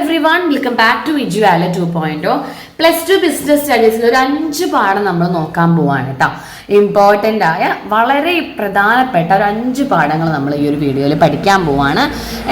everyone, welcome back to Visual 2.0. +2 business സ്റ്റഡീസിൽ ഒരു 5 പാഠം നമ്മൾ നോക്കാൻ പോവാണ് കേട്ടോ. ഇമ്പോർട്ടൻ്റ് ആയ വളരെ പ്രധാനപ്പെട്ട ഒരു 5 പാഠങ്ങൾ നമ്മൾ ഈ ഒരു വീഡിയോയിൽ പഠിക്കാൻ പോവാണ്.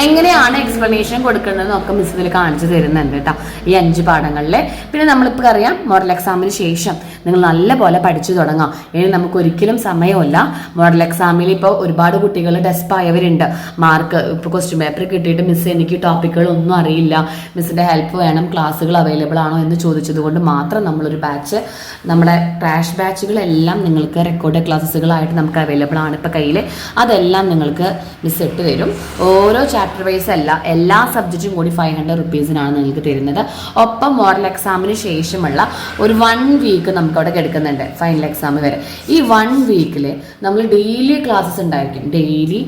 എങ്ങനെയാണ് എക്സ്പ്ലനേഷൻ കൊടുക്കേണ്ടതെന്നൊക്കെ മിസ് ഇതിൽ കാണിച്ചു തരുന്നുണ്ട് കേട്ടോ ഈ 5 പാഠങ്ങളിൽ. പിന്നെ നമ്മളിപ്പോൾ അറിയാം മോഡൽ എക്സാമിന് ശേഷം നിങ്ങൾ നല്ല പോലെ പഠിച്ചു തുടങ്ങാം. ഇനി നമുക്ക് ഒരിക്കലും സമയമില്ല. മോഡൽ എക്സാമിൽ ഇപ്പോൾ ഒരുപാട് കുട്ടികൾ ഡെസ്പ് ആയവരുണ്ട്. മാർക്ക് ഇപ്പോൾ ക്വസ്റ്റ്യൻ പേപ്പർ കിട്ടിയിട്ട് മിസ് എനിക്ക് ടോപ്പിക്കുകളൊന്നും അറിയില്ല, മിസ്സിൻ്റെ ഹെൽപ്പ് വേണം, ക്ലാസ്സുകൾ അവൈലബിൾ ആണോ എന്ന് ചോദിച്ചതുകൊണ്ട് മാത്രം നമ്മളൊരു ബാച്ച്, നമ്മുടെ ക്രാഷ് ബാച്ചുകളെല്ലാം നിങ്ങൾക്ക് റെക്കോർഡ് ക്ലാസ്സുകളായിട്ട് നമുക്ക് അവൈലബിൾ ആണ് ഇപ്പോൾ കയ്യിൽ. അതെല്ലാം നിങ്ങൾക്ക് മിസ് ഇട്ട് തരും. ഓരോ ചാപ്റ്റർ വൈസ് അല്ല, എല്ലാ സബ്ജക്റ്റും കൂടി 500 റുപ്പീസിനാണ് നിങ്ങൾക്ക് തരുന്നത്. ഒപ്പം മോഡൽ എക്സാമിന് ശേഷമുള്ള ഒരു 1 വീക്ക് നമുക്ക് അവിടെ കിടക്കുന്നുണ്ട് ഫൈനൽ എക്സാം വരെ. ഈ 1 വീക്കിൽ നമ്മൾ ഡെയിലി ക്ലാസ്സസ് ഉണ്ടായിരിക്കും. ഡെയിലി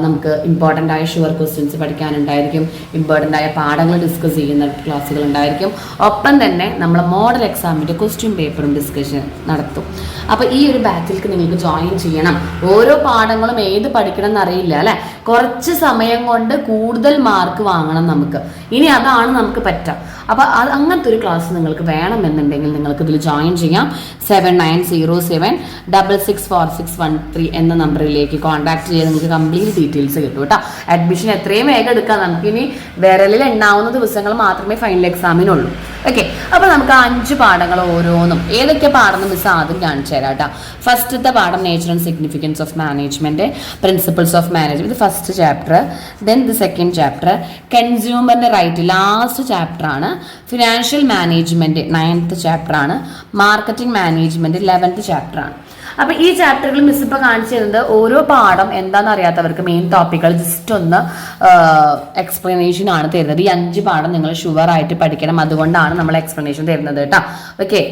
നമുക്ക് ഇമ്പോർട്ടൻ്റ് ആയ ഷുവർ ക്വസ്റ്റ്യൻസ് പഠിക്കാനുണ്ടായിരിക്കും, ഇമ്പോർട്ടൻ്റ് ആയ പാഠങ്ങൾ ഡിസ്കസ് ചെയ്യുന്ന ക്ലാസ്സുകൾ ഉണ്ടായിരിക്കും. ഒപ്പം തന്നെ നമ്മൾ മോഡൽ എക്സാമിൻ്റെ ക്വസ്റ്റ്യൻ പേപ്പറും ഡിസ്കഷൻ നടത്തും. അപ്പോൾ ഈ ഒരു ബാച്ചിലേക്ക് നിങ്ങൾക്ക് ജോയിൻ ചെയ്യണം. ഓരോ പാഠങ്ങളും ഏത് പഠിക്കണം എന്നറിയില്ല അല്ലേ, കുറച്ച് സമയം കൊണ്ട് കൂടുതൽ മാർക്ക് വാങ്ങണം നമുക്ക്. ഇനി അതാണ് നമുക്ക് പറ്റുക. അപ്പോൾ അങ്ങനത്തെ ഒരു ക്ലാസ് നിങ്ങൾക്ക് വേണമെന്നുണ്ടെങ്കിൽ നിങ്ങൾക്ക് ഇതിൽ ജോയിൻ ചെയ്യാം. 7907664613 എന്ന നമ്പറിലേക്ക് കോൺടാക്ട് ചെയ്ത് നിങ്ങൾക്ക് കംപ്ലീറ്റ് ഡീറ്റെയിൽസ് കിട്ടും കേട്ടോ. അഡ്മിഷൻ എത്രയും വേഗം എടുക്കാം. നമുക്കിനി വിരലിൽ എണ്ണാവുന്ന ദിവസങ്ങൾ മാത്രമേ ഫൈനൽ എക്സാമിനുള്ളൂ. ഓക്കെ, അപ്പോൾ നമുക്ക് 5 പാഠങ്ങൾ ഓരോന്നും ഏതൊക്കെ പാഠം മിസ് ആദ്യം കാണിച്ചു തരാം കേട്ടോ. ഫസ്റ്റത്തെ പാഠം nature and significance of management, principles of management, first chapter. Then the second chapter കൺസ്യൂമറിന്റെ റൈറ്റ്, ലാസ്റ്റ് ചാപ്റ്റർ ആണ്. ഫിനാൻഷ്യൽ മാനേജ്മെന്റ് 9th ചാപ്റ്റർ ആണ്. മാർക്കറ്റിംഗ് മാനേജ്മെന്റ് 11th ചാപ്റ്റർ ആണ്. അപ്പൊ ഈ ചാപ്റ്ററുകൾ മിസ് ഇപ്പൊ കാണിച്ചു തരുന്നത് ഓരോ പാഠം എന്താണെന്ന് അറിയാത്തവർക്ക് മെയിൻ ടോപ്പിക്കുകൾ ജസ്റ്റ് ഒന്ന് എക്സ്പ്ലനേഷൻ ആണ് തരുന്നത്. ഈ 5 പാഠം നിങ്ങൾ ഷുവർ ആയിട്ട് പഠിക്കണം, അതുകൊണ്ടാണ് നമ്മൾ എക്സ്പ്ലനേഷൻ തരുന്നത് കേട്ടോ. ഓക്കെ,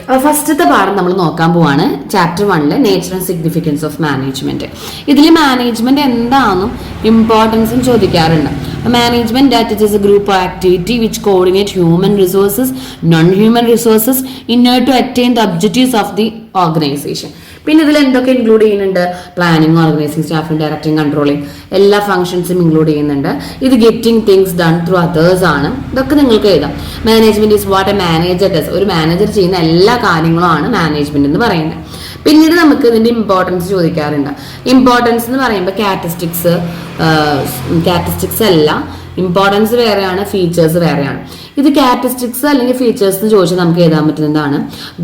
അപ്പോൾ ഫസ്റ്റത്തെ പാഠം നമ്മൾ നോക്കാൻ പോവാണ്. Chapter 1 nature and significance of management. ഇതിൽ മാനേജ്മെന്റ് എന്താണെന്നും ഇമ്പോർട്ടൻസും ചോദിക്കാറുണ്ട്. Management that it is a group of activity which coordinate human resources, non-human resources in order to attain the objectives of the organization. പിന്നെ ഇതിൽ എന്തൊക്കെ ഇൻക്ലൂഡ് ചെയ്യുന്നുണ്ട്? Planning, organising, staffing, directing, controlling, എല്ലാ ഫംഗ്ഷൻസും include ചെയ്യുന്നുണ്ട്. ഇത് getting things done through others ആണ്. ഇതൊക്കെ നിങ്ങൾക്ക് എഴുതാം. Management is what A manager does. ഒരു മാനേജർ ചെയ്യുന്ന എല്ലാ കാര്യങ്ങളും ആണ് മാനേജ്മെന്റ് എന്ന് പറയുന്നത്. പിന്നീട് നമുക്ക് ഇതിന്റെ ഇമ്പോർട്ടൻസ് ചോദിക്കാറുണ്ട്. ഇമ്പോർട്ടൻസ് എന്ന് പറയുമ്പോൾ ക്യാരക്ടറിസ്റ്റിക്സ് അല്ല, ഇമ്പോർട്ടൻസ് വേറെയാണ്, ഫീച്ചേഴ്സ് വേറെയാണ്. ഇത് ക്യാരക്ടറിസ്റ്റിക്സ് അല്ലെങ്കിൽ ഫീച്ചേഴ്സ് എന്ന് ചോദിച്ചാൽ നമുക്ക് എഴുതാൻ പറ്റുന്നതാണ്.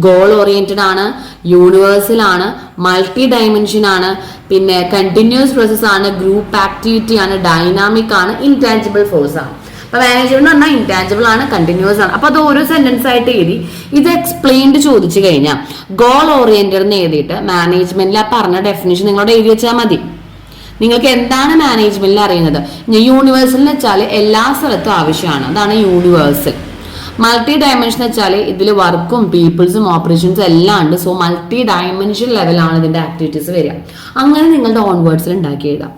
ഗോൾ ഓറിയന്റഡ് ആണ്, യൂണിവേഴ്സൽ ആണ്, മൾട്ടി ഡയമെൻഷൻ ആണ്, പിന്നെ കണ്ടിന്യൂസ് പ്രോസസ് ആണ്, ഗ്രൂപ്പ് ആക്ടിവിറ്റി ആണ്, ഡൈനാമിക് ആണ്, ഇൻടാഞ്ചിബിൾ ഫോഴ്സ് ആണ്. അപ്പൊ മാനേജ്മെന്റ് പറഞ്ഞാൽ ഇൻടാഞ്ചിബിൾ ആണ്, കണ്ടിന്യൂസ് ആണ്. അപ്പൊ അത് ഓരോ സെന്റൻസ് ആയിട്ട് എഴുതി ഇത് എക്സ്പ്ലെയിൻഡ് ചോദിച്ചു കഴിഞ്ഞാൽ ഗോൾ ഓറിയന്റഡ് എന്ന് എഴുതിയിട്ട് മാനേജ്മെന്റിൽ ആ പറഞ്ഞ ഡെഫിനിഷൻ നിങ്ങളോട് എഴുതി വെച്ചാൽ മതി. നിങ്ങൾക്ക് എന്താണ് മാനേജ്മെന്റിൽ അറിയുന്നത്? യൂണിവേഴ്സൽ എന്ന് വെച്ചാൽ എല്ലാ സ്ഥലത്തും ആവശ്യമാണ്, അതാണ് യൂണിവേഴ്സൽ. മൾട്ടി ഡയമെൻഷൻ എന്ന് വെച്ചാൽ ഇതിൽ വർക്കും പീപ്പിൾസും ഓപ്പറേഷൻസും എല്ലാം ഉണ്ട്. സോ മൾട്ടി ഡയമെൻഷൻ ലെവലാണ് ഇതിന്റെ ആക്ടിവിറ്റീസ് വരിക. അങ്ങനെ നിങ്ങളുടെ ഓൺ വേർഡ്സിൽ ഉണ്ടാക്കി എഴുതാം.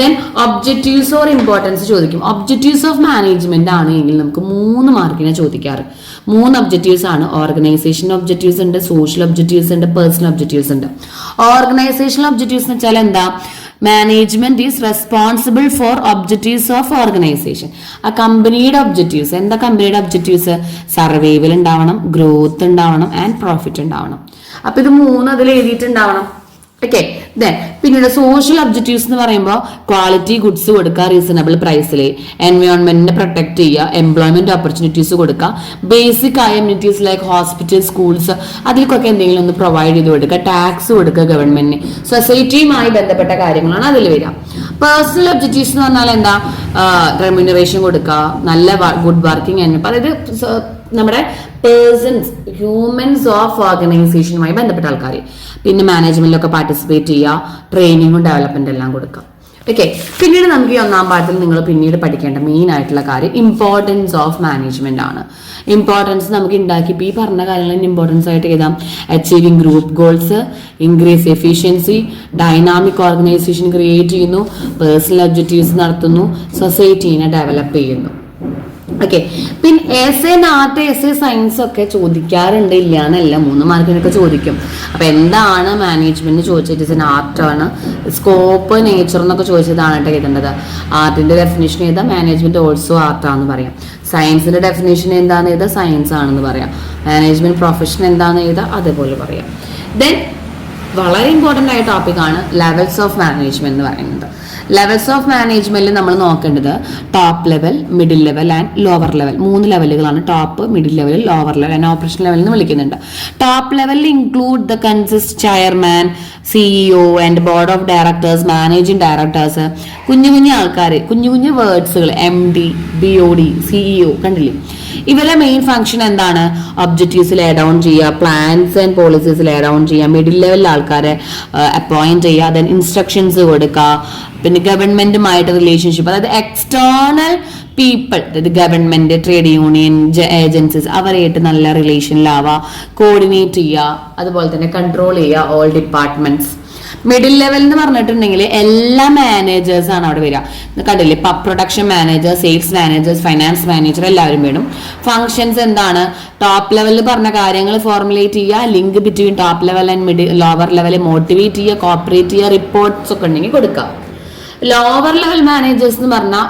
ദെൻ ഒബ്ജക്റ്റീവ്സ് ഓർ ഇമ്പോർട്ടൻസ് ചോദിക്കും. ഒബ്ജക്റ്റീവ്സ് ഓഫ് മാനേജ്മെന്റ് ആണെങ്കിൽ നമുക്ക് 3 മാർക്കിനെ ചോദിക്കാറ്. 3 ഒബ്ജക്റ്റീവ്സ് ആണ്. ഓർഗനൈസേഷൻ ഒബ്ജക്റ്റീവ്സ് ഉണ്ട്, സോഷ്യൽ ഒബ്ജക്റ്റീവ്സ് ഉണ്ട്, പേഴ്സണൽ ഒബ്ജക്റ്റീവ്സ് ഉണ്ട്. ഓർഗനൈസേഷണൽ ഒബ്ജക്റ്റീവ്സ് എന്ന് വെച്ചാൽ എന്താ? Management is responsible for objectives of organisation. ആ കമ്പനിയുടെ ഒബ്ജക്റ്റീവ്സ് എന്താ? കമ്പനിയുടെ ഒബ്ജക്റ്റീവ്സ് സർവൈവൽ ഉണ്ടാവണം, ഗ്രോത്ത് ഉണ്ടാവണം, ആൻഡ് പ്രോഫിറ്റ് ഉണ്ടാവണം. അപ്പൊ ഇത് 3 അതിൽ എഴുതിയിട്ടുണ്ടാവണം. ഓക്കെ, ദെൻ പിന്നീട് സോഷ്യൽ ഒബ്ജക്റ്റീവ്സ് എന്ന് പറയുമ്പോൾ ക്വാളിറ്റി ഗുഡ്സ് കൊടുക്കുക റീസണബിൾ പ്രൈസിൽ, എൻവയോൺമെന്റിനെ പ്രൊട്ടക്ട് ചെയ്യുക, എംപ്ലോയ്മെന്റ് ഓപ്പർച്യൂണിറ്റീസ് കൊടുക്കുക, ബേസിക് ആയ എമ്യൂണിറ്റീസ് ലൈക്ക് ഹോസ്പിറ്റൽ, സ്കൂൾസ് അതിലേക്കൊക്കെ എന്തെങ്കിലും ഒന്ന് പ്രൊവൈഡ് ചെയ്ത് കൊടുക്കുക, ടാക്സ് കൊടുക്കുക ഗവൺമെന്റിന്, സൊസൈറ്റിയുമായി ബന്ധപ്പെട്ട കാര്യങ്ങളാണ് അതിൽ വരിക. പേഴ്സണൽ ഒബ്ജക്റ്റീവ്സ് എന്ന് പറഞ്ഞാൽ എന്താ? റെമ്യൂണറേഷൻ കൊടുക്കുക, നല്ല ഗുഡ് വർക്കിംഗ്, അതായത് നമ്മുടെ പേഴ്സൺസ്, ഹ്യൂമൻസ് ഓഫ് ഓർഗനൈസേഷനുമായി ബന്ധപ്പെട്ട ആൾക്കാർ. പിന്നെ മാനേജ്മെന്റിലൊക്കെ പാർട്ടിസിപ്പേറ്റ് ചെയ്യുക, ട്രെയിനിങ്ങും ഡെവലപ്മെന്റ് എല്ലാം കൊടുക്കുക. ഓക്കെ, പിന്നീട് നമുക്ക് ഈ 1ാം പാഠത്തിൽ നിങ്ങൾ പിന്നീട് പഠിക്കേണ്ട മെയിൻ ആയിട്ടുള്ള കാര്യം ഇമ്പോർട്ടൻസ് ഓഫ് മാനേജ്മെന്റ് ആണ്. ഇമ്പോർട്ടൻസ് നമുക്ക് ഉണ്ടാക്കി ഈ പറഞ്ഞ കാര്യങ്ങൾ ഇമ്പോർട്ടൻസ് ആയിട്ട് എഴുതാം. Achieving group goals, increase efficiency, dynamic organisation create ചെയ്യുന്നു, പേഴ്സണൽ ഒബ്ജക്റ്റീവ്സ് നടത്തുന്നു, സൊസൈറ്റീനെ ഡെവലപ്പ് ചെയ്യുന്നു. ഓക്കെ. പിന്നെ S A art, S A science ഒക്കെ ചോദിക്കാറുണ്ട്, ഇല്ല എന്നല്ല, 3 മാർക്കിനൊക്കെ ചോദിക്കും. അപ്പൊ എന്താണ് മാനേജ്മെന്റ് ചോദിച്ചിട്ട് ആർട്ടാണ്, സ്കോപ്പ് നേച്ചർ എന്നൊക്കെ ചോദിച്ചതാണ് കേട്ടോ എഴുതേണ്ടത്. ആർട്ടിന്റെ ഡെഫിനേഷൻ ഏതാ, മാനേജ്മെന്റ് ഓൾസോ ആർട്ടാണെന്ന് പറയാം. സയൻസിന്റെ ഡെഫിനേഷൻ എന്താണെന്ന് ഏതാ, സയൻസ് ആണെന്ന് പറയാം. മാനേജ്മെന്റ് പ്രൊഫഷൻ എന്താണെന്ന് ഏതാ, അതേപോലെ പറയാം. ദെൻ വളരെ ഇമ്പോർട്ടൻ്റ് ആയ ടോപ്പിക്കാണ് ലെവൽസ് ഓഫ് മാനേജ്മെന്റ് എന്ന് പറയുന്നത്. ലെവൽസ് ഓഫ് മാനേജ്മെന്റിൽ നമ്മൾ നോക്കേണ്ടത് top level, middle level and lower level. 3 ലെവലുകളാണ്, top, middle level, lower level and operation level എന്ന് വിളിക്കുന്നുണ്ട്. ടോപ്പ് ലെവലിൽ include the consist chairman, CEO and board of directors, managing directors. കുഞ്ഞു കുഞ്ഞു ആൾക്കാർ, കുഞ്ഞു കുഞ്ഞു വേർഡ്സുകൾ, MD, BOD, CEO കണ്ടില്ലേ. ഇവരുടെ മെയിൻ ഫംഗ്ഷൻ എന്താണ്, ഒബ്ജക്റ്റീവ്സ് ലേ ഡൗൺ ചെയ്യുക, plans and policies lay down ചെയ്യുക, മിഡിൽ ലെവലിൽ ആൾക്കാരെ അപ്പോയിന്റ് ചെയ്യുക, ദെൻ ഇൻസ്ട്രക്ഷൻസ് കൊടുക്കുക, പിന്നെ ഗവൺമെന്റുമായിട്ട് റിലേഷൻഷിപ്പ്, അതായത് എക്സ്റ്റേണൽ പീപ്പിൾ, അതായത് ഗവൺമെന്റ്, ട്രേഡ് യൂണിയൻ, ഏജൻസീസ്, അവരായിട്ട് നല്ല റിലേഷനിലാവുക, കോർഡിനേറ്റ് ചെയ്യുക, അതുപോലെ തന്നെ കൺട്രോൾ ചെയ്യുക ഓൾ ഡിപ്പാർട്ട്മെന്റ്സ്. മിഡിൽ ലെവൽ എന്ന് പറഞ്ഞിട്ടുണ്ടെങ്കിൽ എല്ലാ മാനേജേഴ്സ് ആണ് അവിടെ വരിക. കണ്ടില്ലേ, production manager, sales managers, finance manager എല്ലാവരും വേണം. ഫംഗ്ഷൻസ് എന്താണ്, ടോപ്പ് ലെവലിൽ പറഞ്ഞ കാര്യങ്ങൾ ഫോർമുലേറ്റ് ചെയ്യുക, link between top level and lower level motivate ചെയ്യുക, കോപ്പറേറ്റ് ചെയ്യുക, റിപ്പോർട്ട്സ് ഒക്കെ ഉണ്ടെങ്കിൽ കൊടുക്കുക. ലോവർ ലെവൽ മാനേജേഴ്സ് എന്ന് പറഞ്ഞാൽ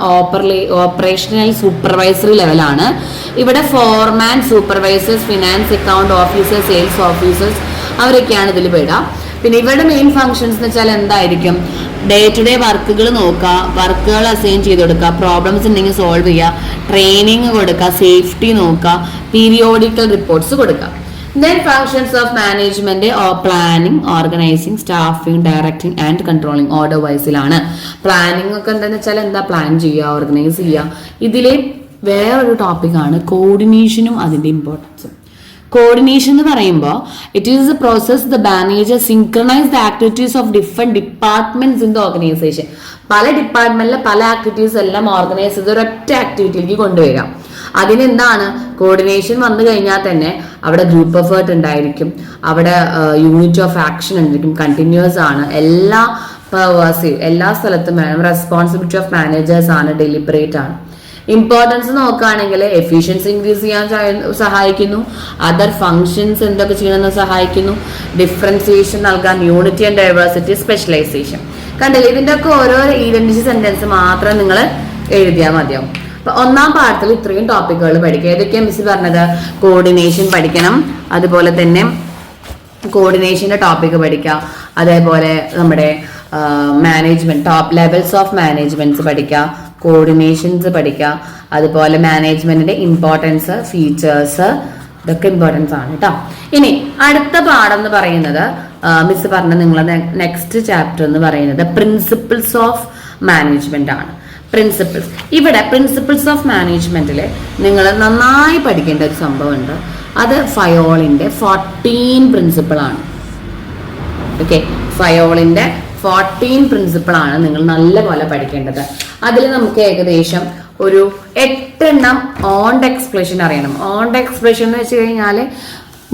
ഓപ്പറേഷണൽ സൂപ്പർവൈസറി ലെവലാണ്. ഇവിടെ foreman, supervisors, finance, account officers, sales officers, അവരൊക്കെയാണ് ഇതിൽ പെടുക. പിന്നെ ഇവരുടെ മെയിൻ ഫംഗ്ഷൻസ് എന്ന് വെച്ചാൽ എന്തായിരിക്കും, ഡേ ടു ഡേ വർക്കുകൾ നോക്കുക, വർക്കുകൾ അസൈൻ ചെയ്ത് കൊടുക്കുക, പ്രോബ്ലംസ് ഉണ്ടെങ്കിൽ സോൾവ് ചെയ്യുക, ട്രെയിനിങ് കൊടുക്കുക, സേഫ്റ്റി നോക്കുക, പീരിയോഡിക്കൽ റിപ്പോർട്ട്സ് കൊടുക്കുക. Then functions of management planning, organizing, staffing, directing and controlling order wise-ലാണ്. പ്ലാനിങ് ഒക്കെ എന്താണെന്ന് വെച്ചാൽ എന്താ, പ്ലാൻ ചെയ്യുക, ഓർഗനൈസ് ചെയ്യുക. ഇതിലെ വേറൊരു ടോപ്പിക്കാണ് കോർഡിനേഷനും അതിന്റെ ഇമ്പോർട്ടൻസും. കോർഡിനേഷൻ എന്ന് പറയുമ്പോൾ it is A process the manager synchronise the activities of different departments in the organisation. പല ഡിപ്പാർട്ട്മെന്റിലെ പല ആക്ടിവിറ്റീസ് എല്ലാം ഓർഗനൈസ് ചെയ്ത് ഒരൊറ്റ ആക്ടിവിറ്റിയിലേക്ക് കൊണ്ടുവരാം. അതിനെന്താണ് കോർഡിനേഷൻ വന്നു കഴിഞ്ഞാൽ തന്നെ അവിടെ ഗ്രൂപ്പ് എഫേർട്ട് ഉണ്ടായിരിക്കും, അവിടെ യൂണിറ്റ് ഓഫ് ആക്ഷൻ ഉണ്ടായിരിക്കും, കണ്ടിന്യൂസ് ആണ്, എല്ലാ പെർവേസീവ്, എല്ലാ സ്ഥലത്തും വേണം. റെസ്പോൺസിബിലിറ്റി ഓഫ് മാനേജേഴ്സ് ആണ്, ഡെലിബറേറ്റ് ആണ്. ഇമ്പോർട്ടൻസ് നോക്കുകയാണെങ്കിൽ എഫിഷ്യൻസി ഇൻക്രീസ് ചെയ്യാൻ സഹായിക്കുന്നു, അതർ ഫങ്ഷൻസ് എന്തൊക്കെ ചെയ്യണമെന്ന് സഹായിക്കുന്നു, ഡിഫറൻസിയേഷൻ നൽകാൻ, യൂണിറ്റി ആൻഡ് ഡൈവേഴ്സിറ്റി, സ്പെഷ്യലൈസേഷൻ. കണ്ടില്ലേ, ഇതിന്റെ ഒക്കെ ഓരോ ഐഡന്റിറ്റി സെന്റൻസ് മാത്രം നിങ്ങൾ എഴുതിയാൽ മതിയാവും. അപ്പൊ ഒന്നാം പാഠത്തിൽ ഇത്രയും ടോപ്പിക്കുകൾ പഠിക്കുക. ഏതൊക്കെയാണ് മിസ് പറഞ്ഞത്, കോർഡിനേഷൻ പഠിക്കണം, അതുപോലെ തന്നെ കോർഡിനേഷന്റെ ടോപ്പിക് പഠിക്കുക, അതേപോലെ നമ്മുടെ management, top levels of managements പഠിക്കുക, കോർഡിനേഷൻസ് പഠിക്കുക, അതുപോലെ മാനേജ്മെന്റിന്റെ ഇമ്പോർട്ടൻസ്, ഫീച്ചേഴ്സ്, ഇതൊക്കെ ഇമ്പോർട്ടൻസ് ആണ് കേട്ടോ. ഇനി അടുത്ത പാഠം എന്ന് പറയുന്നത് മിസ് പറഞ്ഞ നിങ്ങളെ നെക്സ്റ്റ് ചാപ്റ്റർ എന്ന് പറയുന്നത് പ്രിൻസിപ്പിൾസ് ഓഫ് മാനേജ്മെന്റ് ആണ്. പ്രിൻസിപ്പിൾസ്, ഇവിടെ പ്രിൻസിപ്പിൾസ് ഓഫ് മാനേജ്മെന്റിൽ നിങ്ങൾ നന്നായി പഠിക്കേണ്ട ഒരു സംഭവമുണ്ട്. അത് ഫയോളിന്റെ 14 പ്രിൻസിപ്പിൾ ആണ്. ഓക്കെ, ഫയോളിന്റെ 14 പ്രിൻസിപ്പിൾ ആണ് നിങ്ങൾ നല്ലപോലെ പഠിക്കേണ്ടത്. അതിൽ നമുക്ക് ഏകദേശം ഒരു 8 എണ്ണം ഓണ്ട് എക്സ്പ്രഷൻ അറിയണം. ഓണ്ട് എക്സ്പ്രഷൻ എന്ന് വെച്ച് കഴിഞ്ഞാൽ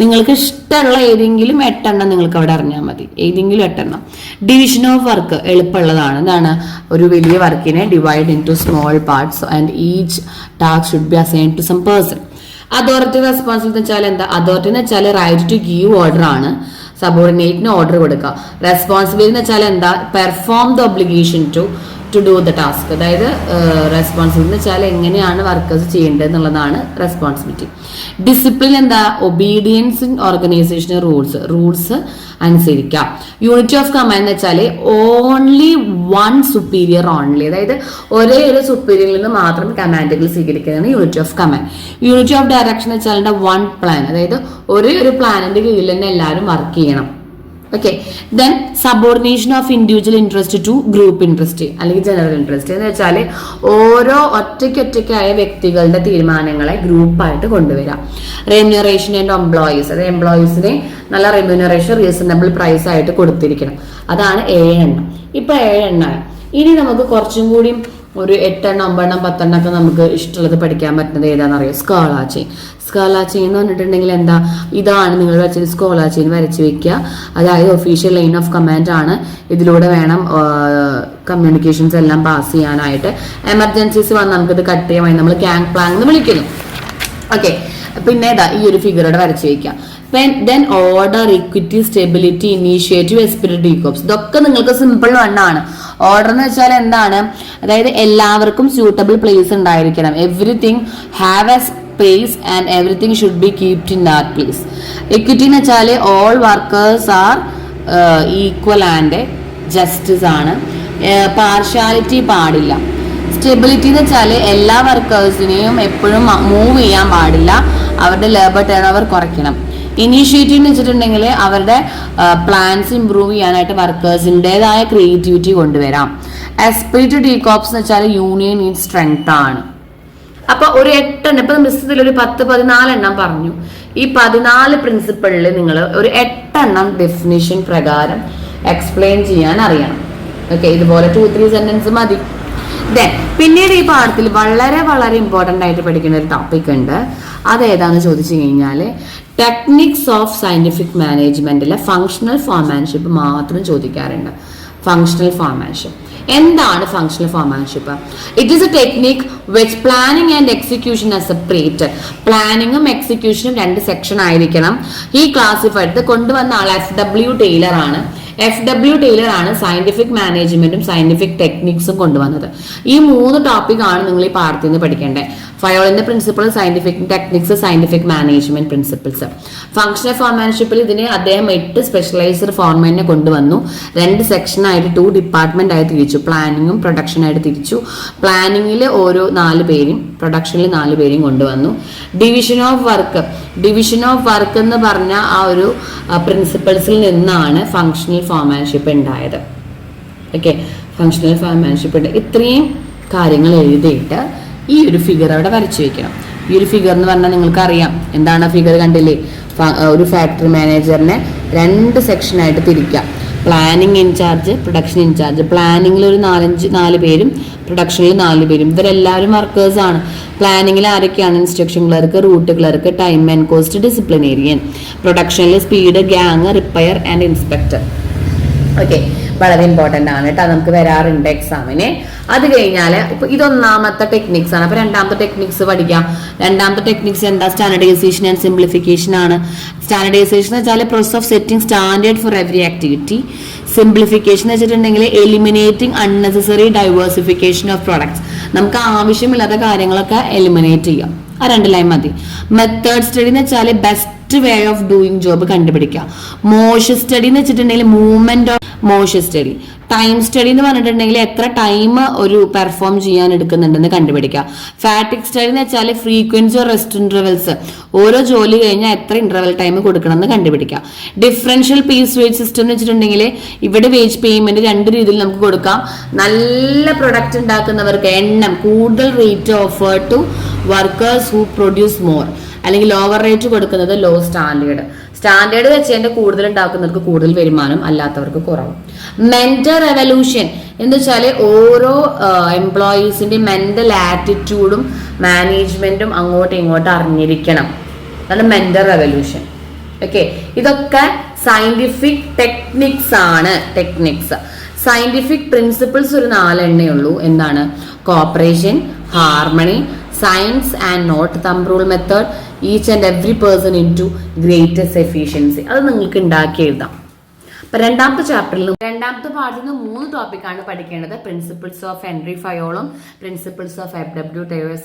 നിങ്ങൾക്ക് ഇഷ്ടമുള്ള ഏതെങ്കിലും 8 എണ്ണം നിങ്ങൾക്ക് അവിടെ അറിഞ്ഞാൽ മതി, ഏതെങ്കിലും 8 എണ്ണം. ഡിവിഷൻ ഓഫ് വർക്ക് എളുപ്പമുള്ളതാണ്. എന്താണ്, ഒരു വലിയ വർക്കിനെ divide into small parts and each task should be assigned to some person. Authority responsibility വെച്ചാൽ എന്താ, അതോറിറ്റി എന്ന് വെച്ചാൽ റൈറ്റ് ടു ഗീവ് ഓർഡർ ആണ്, സബോർഡിനേറ്റിന് ഓർഡർ കൊടുക്കുക. റെസ്പോൺസിബിലിറ്റി എന്ന് വെച്ചാൽ എന്താ, perform the obligation to do the task. അതായത് റെസ്പോൺസിബിലിറ്റി എന്ന് വെച്ചാൽ എങ്ങനെയാണ് വർക്കേഴ്സ് ചെയ്യേണ്ടത് എന്നുള്ളതാണ് റെസ്പോൺസിബിലിറ്റി. ഡിസിപ്ലിൻ എന്താ, ഒബീഡിയൻസ് ഇൻ ഓർഗനൈസേഷൻ റൂൾസ് അനുസരിക്കാം. യൂണിറ്റി ഓഫ് കമാൻഡ് എന്ന് വെച്ചാൽ ഓൺലി വൺ സുപ്പീരിയർ ഓൺലി, അതായത് ഒരേ ഒരു സുപ്പീരിയറിൽ നിന്ന് മാത്രം കമാൻഡുകൾ സ്വീകരിക്കുന്നതാണ് unity of command. Unity of direction എന്ന് വെച്ചാൽ വൺ പ്ലാൻ, അതായത് ഒരേ ഒരു പ്ലാനിന്റെ കീഴിൽ തന്നെ എല്ലാവരും വർക്ക് ചെയ്യണം. Okay, then subordination of individual interest to group interest അല്ലെങ്കിൽ ജനറൽ ഇൻട്രസ്റ്റ് എന്ന് വെച്ചാൽ ഓരോ ഒറ്റയ്ക്കൊറ്റയ്ക്കായ വ്യക്തികളുടെ തീരുമാനങ്ങളെ ഗ്രൂപ്പായിട്ട് കൊണ്ടുവരാം. റെമ്യൂണറേഷൻ ആൻഡ് എംപ്ലോയീസ്, അത് എംപ്ലോയീസിന് നല്ല റെമ്യൂണറേഷൻ റീസണബിൾ പ്രൈസ് ആയിട്ട് കൊടുത്തിരിക്കണം. അതാണ് 7 എണ്ണം. ഇപ്പൊ 7 എണ്ണമാണ്. ഇനി നമുക്ക് കുറച്ചും കൂടി ഒരു 8 എണ്ണം 9 എണ്ണം 10 എണ്ണം ഒക്കെ നമുക്ക് ഇഷ്ടമുള്ളത് പഠിക്കാൻ പറ്റുന്നത് ഏതാണെന്നറിയോ? സ്കാല ചെയിൻ. സ്കാല ചെയിൻ എന്ന് പറഞ്ഞിട്ടുണ്ടെങ്കിൽ എന്താ, ഇതാണ് നിങ്ങൾ വെച്ചത് സ്കാല ചെയിൻ വരച്ച് വെക്കുക. അതായത് ഒഫീഷ്യൽ ലൈൻ ഓഫ് കമാൻഡ് ആണ്. ഇതിലൂടെ വേണം കമ്മ്യൂണിക്കേഷൻസ് എല്ലാം പാസ് ചെയ്യാനായിട്ട്. എമർജൻസീസ് വന്ന് നമുക്കിത് കട്ട് ചെയ്യാൻ നമ്മൾ ഗാങ് പ്ലാൻ എന്ന് വിളിക്കുന്നു. ഓക്കെ, പിന്നെ ഇതാ ഈ ഒരു ഫിഗറോടെ വരച്ച് വെക്കാം. Then order, equity, stability, initiative, esprit, de corps. ഇതൊക്കെ നിങ്ങൾക്ക് സിമ്പിൾ വണ്ണാണ്. ഓർഡർ എന്ന് വെച്ചാൽ എന്താണ്? അതായത് എല്ലാവർക്കും സ്യൂട്ടബിൾ പ്ലേസ് ഉണ്ടായിരിക്കണം. Everything have a space and everything should be keeped in that place. Equity എന്ന് വെച്ചാൽ all workers are equal and justice ആണ്. പാർഷ്യാലിറ്റി പാടില്ല. സ്റ്റെബിലിറ്റി എന്ന് വെച്ചാൽ എല്ലാ വർക്കേഴ്സിനെയും എപ്പോഴും മൂവ് ചെയ്യാൻ പാടില്ല, അവരുടെ ലേബർ ടേൺ ഓവർ കുറയ്ക്കണം. ഇനീഷ്യേറ്റീവ് എന്ന് വെച്ചിട്ടുണ്ടെങ്കിൽ അവരുടെ പ്ലാൻസ് ഇംപ്രൂവ് ചെയ്യാനായിട്ട് വർക്കേഴ്സിൻ്റെതായ ക്രിയേറ്റിവിറ്റി കൊണ്ടുവരാം. എസ്പിരിറ്റ്, ഡീകോപ്സ് എന്ന് വെച്ചാൽ യൂണിയൻ ഇൻ സ്ട്രെങ്ത് ആണ്. അപ്പൊ ഒരു 8 എണ്ണം, ഇപ്പൊ മിസ്സത്തിൽ ഒരു 10-14 എണ്ണം പറഞ്ഞു. ഈ 14 പ്രിൻസിപ്പിളിൽ നിങ്ങൾ ഒരു 8 എണ്ണം ഡെഫിനിഷൻ പ്രകാരം എക്സ്പ്ലെയിൻ ചെയ്യാൻ അറിയണം. ഓക്കെ, ഇതുപോലെ 2-3 സെന്റൻസ് മതി. പിന്നീട് ഈ പാഠത്തിൽ വളരെ വളരെ ഇമ്പോർട്ടൻ്റ് ആയിട്ട് പഠിക്കുന്ന ഒരു ടോപ്പിക് ഉണ്ട്. അതേതാന്ന് ചോദിച്ചു കഴിഞ്ഞാൽ ടെക്നിക്സ് ഓഫ് സയന്റിഫിക് മാനേജ്മെന്റിലെ ഫങ്ഷണൽ ഫോർമാൻഷിപ്പ് മാത്രം ചോദിക്കാറുണ്ട്. ഫങ്ഷണൽ ഫോർമാൻഷിപ്പ് എന്താണ്? Functional foremanship it is a technique which planning and execution are separate. പ്ലാനിങ്ങും എക്സിക്യൂഷനും 2 സെക്ഷൻ ആയിരിക്കണം. ഈ ക്ലാസിഫൈഡ് കൊണ്ടുവന്ന ആൾ FW ടൈലർ ആണ്. FW ടൈലർ ആണ് സയന്റിഫിക് മാനേജ്മെന്റും സയന്റിഫിക് ടെക്നിക്സും കൊണ്ടുവന്നത്. ഈ 3 ടോപ്പിക് ആണ് നിങ്ങൾ ഈ പാഠത്തിൽ നിന്ന് പഠിക്കേണ്ടത്. ഫയോളിന്റെ principle, scientific techniques, scientific management principles. Functional ഫോർമാൻഷിപ്പിൽ ഇതിനെ അദ്ദേഹം 8 സ്പെഷ്യലൈസ്ഡ് ഫോർമാറ്റിനെ കൊണ്ടുവന്നു. 2 സെക്ഷനായിട്ട് 2 ഡിപ്പാർട്ട്മെന്റ് ആയി തിരിച്ചു. പ്ലാനിങ്ങും പ്രൊഡക്ഷൻ ആയിട്ട് തിരിച്ചു. പ്ലാനിങ്ങിൽ ഓരോ 4 പേരും, പ്രൊഡക്ഷനിൽ 4 പേരും കൊണ്ടുവന്നു. ഡിവിഷൻ ഓഫ് വർക്ക് എന്ന് പറഞ്ഞ ആ ഒരു പ്രിൻസിപ്പിൾസിൽ നിന്നാണ് ഫങ്ഷണൽ ഫോർമാൻഷിപ്പ് ഉണ്ടായത്. ഓക്കെ, ഫങ്ഷണൽ ഫോർമാൻഷിപ്പ് ഉണ്ട്. ഇത്രയും കാര്യങ്ങൾ എഴുതിയിട്ട് ഈ ഒരു ഫിഗർ അവിടെ വരച്ചു വെക്കണം. ഈ ഒരു ഫിഗർ എന്ന് പറഞ്ഞാൽ നിങ്ങൾക്ക് അറിയാം എന്താണ്. ഫിഗർ കണ്ടില്ലേ? ഒരു ഫാക്ടറി മാനേജറിനെ 2 സെക്ഷനായിട്ട് തിരിക്കാം. Planning in charge, production in charge. പ്ലാനിങ്ങിൽ ഒരു 4 പേരും പ്രൊഡക്ഷനിൽ 4 പേരും. ഇവരെല്ലാവരും വർക്കേഴ്സ് ആണ്. പ്ലാനിങ്ങിൽ ആരൊക്കെയാണ്? Instruction clerk, route clerk, time and cost, disciplinarian. പ്രൊഡക്ഷനിൽ speed, gang, repair and inspector. Okay, വളരെ ഇമ്പോർട്ടൻ്റ് ആണ് കേട്ടോ, നമുക്ക് വരാറുണ്ട് എക്സാമിന്. അത് കഴിഞ്ഞാൽ ഇപ്പൊ ഇതൊന്നാമത്തെ ടെക്നിക്സ് ആണ്. അപ്പൊ 2ാമത്തെ ടെക്നിക്സ് പഠിക്കാം. 2ാമത്തെ ടെക്നിക്സ് എന്താ? സ്റ്റാൻഡർഡൈസേഷൻ ആൻഡ് സിംപ്ലിഫിക്കേഷൻ ആണ്. സ്റ്റാൻഡർഡൈസേഷൻ എന്ന് വെച്ചാൽ process of setting standard for every activity. Simplification എന്ന് വെച്ചിട്ടുണ്ടെങ്കിൽ eliminating unnecessary diversification of products. നമുക്ക് ആവശ്യമില്ലാത്ത കാര്യങ്ങളൊക്കെ എലിമിനേറ്റ് ചെയ്യാം. ആ 2 ലൈൻ മതി. മെത്തേഡ് സ്റ്റഡി എന്ന് വെച്ചാൽ best way of doing job കണ്ടുപിടിക്കാം. മോഷൻ സ്റ്റഡി എന്ന് വെച്ചിട്ടുണ്ടെങ്കിൽ movement of motion study. Time study എന്ന് പറഞ്ഞിട്ടുണ്ടെങ്കിൽ എത്ര ടൈം ഒരു പെർഫോം ചെയ്യാൻ എടുക്കുന്നുണ്ടെന്ന് കണ്ടുപിടിക്കാം. ഫാറ്റിക് സ്റ്റഡി എന്ന് വെച്ചാൽ ഫ്രീക്വൻസി ഓർ റെസ്റ്റ് ഇന്റർവെൽസ്. ഓരോ ജോലി കഴിഞ്ഞാൽ എത്ര ഇന്റർവെൽ ടൈം കൊടുക്കണം എന്ന് കണ്ടുപിടിക്കാം. ഡിഫറൻഷ്യൽ പീസ് വേജ് സിസ്റ്റം എന്ന് വെച്ചിട്ടുണ്ടെങ്കിൽ ഇവിടെ വേജ് പേയ്മെന്റ് 2 രീതിയിൽ നമുക്ക് കൊടുക്കാം. നല്ല പ്രൊഡക്റ്റ് ഉണ്ടാക്കുന്നവർക്ക് എണ്ണം കൂടുതൽ rate offer to workers who produce more. അല്ലെങ്കിൽ ലോവർ റേറ്റ് കൊടുക്കുന്നത് ലോ സ്റ്റാൻഡേർഡ് വെച്ചതിന്റെ കൂടുതൽ ഉണ്ടാക്കുന്നവർക്ക് കൂടുതൽ വരുമാനം, അല്ലാത്തവർക്ക് കുറവ്. മെന്റൽ റെവല്യൂഷൻ എന്ന് വെച്ചാൽ ഓരോ എംപ്ലോയീസിന്റെ മെന്റൽ ആറ്റിറ്റ്യൂഡും മാനേജ്മെന്റും അങ്ങോട്ടും ഇങ്ങോട്ടും അറിഞ്ഞിരിക്കണം. അതാണ് മെന്റൽ റെവല്യൂഷൻ. ഓക്കെ, ഇതൊക്കെ സയന്റിഫിക് ടെക്നിക്സ് ആണ്. സയന്റിഫിക് പ്രിൻസിപ്പിൾസ് ഒരു 4 എണ്ണേ ഉള്ളൂ. എന്താണ്? Cooperation, harmony, science and not, thumb rule method, each and every person in to greatest efficiency. അത് നിങ്ങൾക്ക് ഉണ്ടാക്കി എഴുതാം. അപ്പൊ 2ാമത്തെ ചാപ്റ്ററിൽ 2ാമത്തെ പാഠത്തിൽ നിന്ന് 3 ടോപ്പിക്കാണ് പഠിക്കേണ്ടത്. പ്രിൻസിപ്പിൾസ് ഓഫ് ഹെൻറി ഫയോളും principles of FW Taylor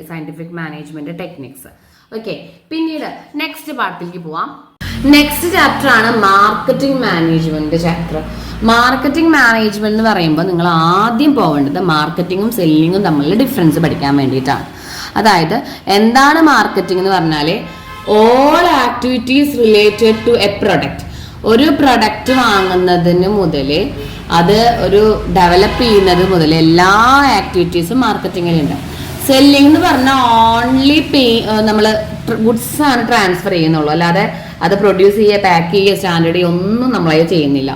scientific management techniques. Okay, പിന്നീട് നെക്സ്റ്റ് പാഠത്തിലേക്ക് പോവാം. നെക്സ്റ്റ് ചാപ്റ്റർ ആണ് marketing management chapter. Marketing management എന്ന് പറയുമ്പോൾ നിങ്ങൾ ആദ്യം പോകേണ്ടത് മാർക്കറ്റിംഗും സെല്ലിങ്ങും തമ്മിലുള്ള ഡിഫറൻസ് പഠിക്കാൻ വേണ്ടിയിട്ടാണ്. അതായത് എന്താണ് മാർക്കറ്റിംഗ് എന്ന് പറഞ്ഞാൽ all activities related to a product. ഒരു പ്രൊഡക്റ്റ് വാങ്ങുന്നതിന് മുതൽ അത് ഒരു ഡെവലപ്പ് ചെയ്യുന്നത് മുതൽ എല്ലാ ആക്ടിവിറ്റീസും മാർക്കറ്റിങ്ങിലുണ്ട്. സെല്ലിംഗ് എന്ന് പറഞ്ഞാൽ ഓൺലി നമ്മൾ ഗുഡ്സ് ആണ് ട്രാൻസ്ഫർ ചെയ്യുന്നുള്ളൂ, അല്ലാതെ അത് പ്രൊഡ്യൂസ് ചെയ്യുക, പാക്ക് ചെയ്യുക, സ്റ്റാൻഡേർഡ് ചെയ്യുക ഒന്നും നമ്മളത് ചെയ്യുന്നില്ല.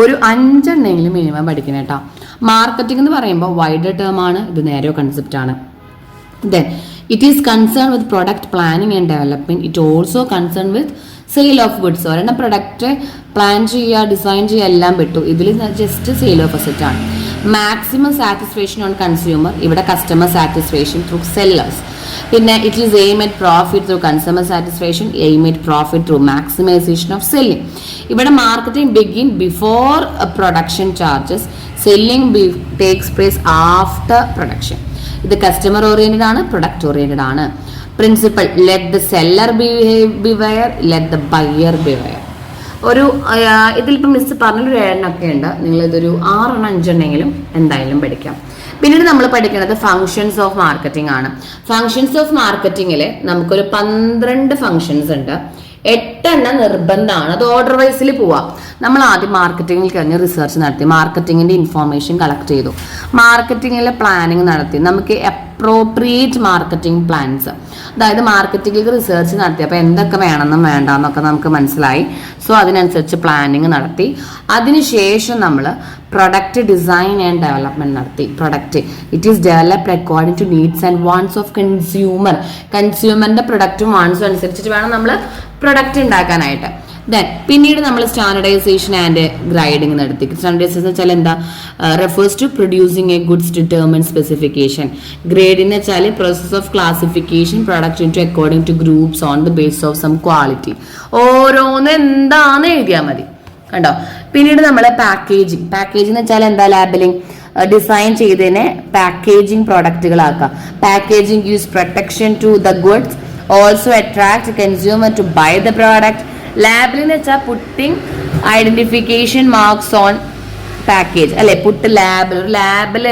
ഒരു 5 എണ്ണെങ്കിലും മിനിമം പഠിക്കണം കേട്ടോ. മാർക്കറ്റിംഗ് എന്ന് പറയുമ്പോൾ വൈഡ് ടേം ആണ്, ഇത് നേരോ കൺസെപ്റ്റ് ആണ്. Then it is concerned with product planning and development. It also concerned with sale of goods. ഒരെണ്ണം പ്രൊഡക്റ്റ് പ്ലാൻ ചെയ്യുക, ഡിസൈൻ ചെയ്യുക എല്ലാം വിട്ടു. ഇതിൽ ജസ്റ്റ് സെയിൽ ഓഫ് അസെറ്റ് ആണ്. മാക്സിമം സാറ്റിസ്ഫാക്ഷൻ ഓൺ കൺസ്യൂമർ, ഇവിടെ കസ്റ്റമർ സാറ്റിസ്ഫാക്ഷൻ ത്രൂ സെല്ലേഴ്സ്. പിന്നെ it is aim at profit through consumer satisfaction, aim at profit through maximisation of selling. ഇവിടെ marketing begin before production charges, selling takes place after production. ഇത് customer oriented ആണ്, product oriented ആണ്. Principle let the seller beware, let the buyer beware. ഒരു ഇതിലിപ്പോൾ miss പറഞ്ഞൊരു 7 എണ്ണമൊക്കെ ഉണ്ട്, നിങ്ങളിതൊരു 6 എണ്ണം 5 എണ്ണെങ്കിലും എന്തായാലും പഠിക്കാം. പിന്നീട് നമ്മൾ പഠിക്കുന്നത് ഫങ്ഷൻസ് ഓഫ് മാർക്കറ്റിംഗ് ആണ്. ഫങ്ഷൻസ് ഓഫ് മാർക്കറ്റിംഗിൽ നമുക്കൊരു 12 ഫങ്ഷൻസ് ഉണ്ട്. 8 എണ്ണം നിർബന്ധമാണ്. അത് ഓർഡർ വൈസിൽ പോവാം. നമ്മൾ ആദ്യം മാർക്കറ്റിംഗിൽ കഴിഞ്ഞ് റിസർച്ച് നടത്തി, മാർക്കറ്റിംഗിന്റെ ഇൻഫോർമേഷൻ കളക്ട് ചെയ്തു, മാർക്കറ്റിംഗിലെ പ്ലാനിങ് നടത്തി, നമുക്ക് അപ്രോപ്രിയേറ്റ് മാർക്കറ്റിംഗ് പ്ലാൻസ്, അതായത് മാർക്കറ്റിംഗിൽ റിസർച്ച് നടത്തി, അപ്പോൾ എന്തൊക്കെ വേണമെന്നും വേണ്ടെന്നൊക്കെ നമുക്ക് മനസ്സിലായി. സോ അതിനനുസരിച്ച് പ്ലാനിങ് നടത്തി. അതിനുശേഷം നമ്മൾ പ്രൊഡക്റ്റ് ഡിസൈൻ ആൻഡ് ഡെവലപ്മെന്റ് നടത്തി. Product it is developed according to needs and wants of consumer. കൺസ്യൂമറിന്റെ പ്രൊഡക്റ്റും വാണ്ട്സും അനുസരിച്ചിട്ട് വേണം നമ്മൾ പ്രൊഡക്റ്റ് ഉണ്ടാക്കാനായിട്ട്. ദെൻ പിന്നീട് നമ്മൾ സ്റ്റാൻഡർഡൈസേഷൻ ആൻഡ് ഗ്രൈഡിങ് നടത്തി. സ്റ്റാൻഡർഡൈസേഷൻ വെച്ചാൽ എന്താ? Refers to producing a goods determine specification. Grading വെച്ചാൽ process of classification product into according to groups on the base of some quality. ഓരോന്ന് എന്താന്ന് എഴുതിയാൽ മതി, കണ്ടോ. പിന്നീട് നമ്മൾ പാക്കേജിങ്. പാക്കേജിംഗ് എന്ന് വെച്ചാൽ എന്താ? ലാബലിംഗ്. ഡിസൈൻ ചെയ്തതിനെ പാക്കേജിംഗ് പ്രോഡക്റ്റുകളാക്കാം. Packaging gives protection to the goods, also attract consumer to buy the product. Label എന്ന് വെച്ചാൽ putting identification marks on package, അല്ലെ? പുട്ട് ലാബിൽ, ഒരു ലാബിൽ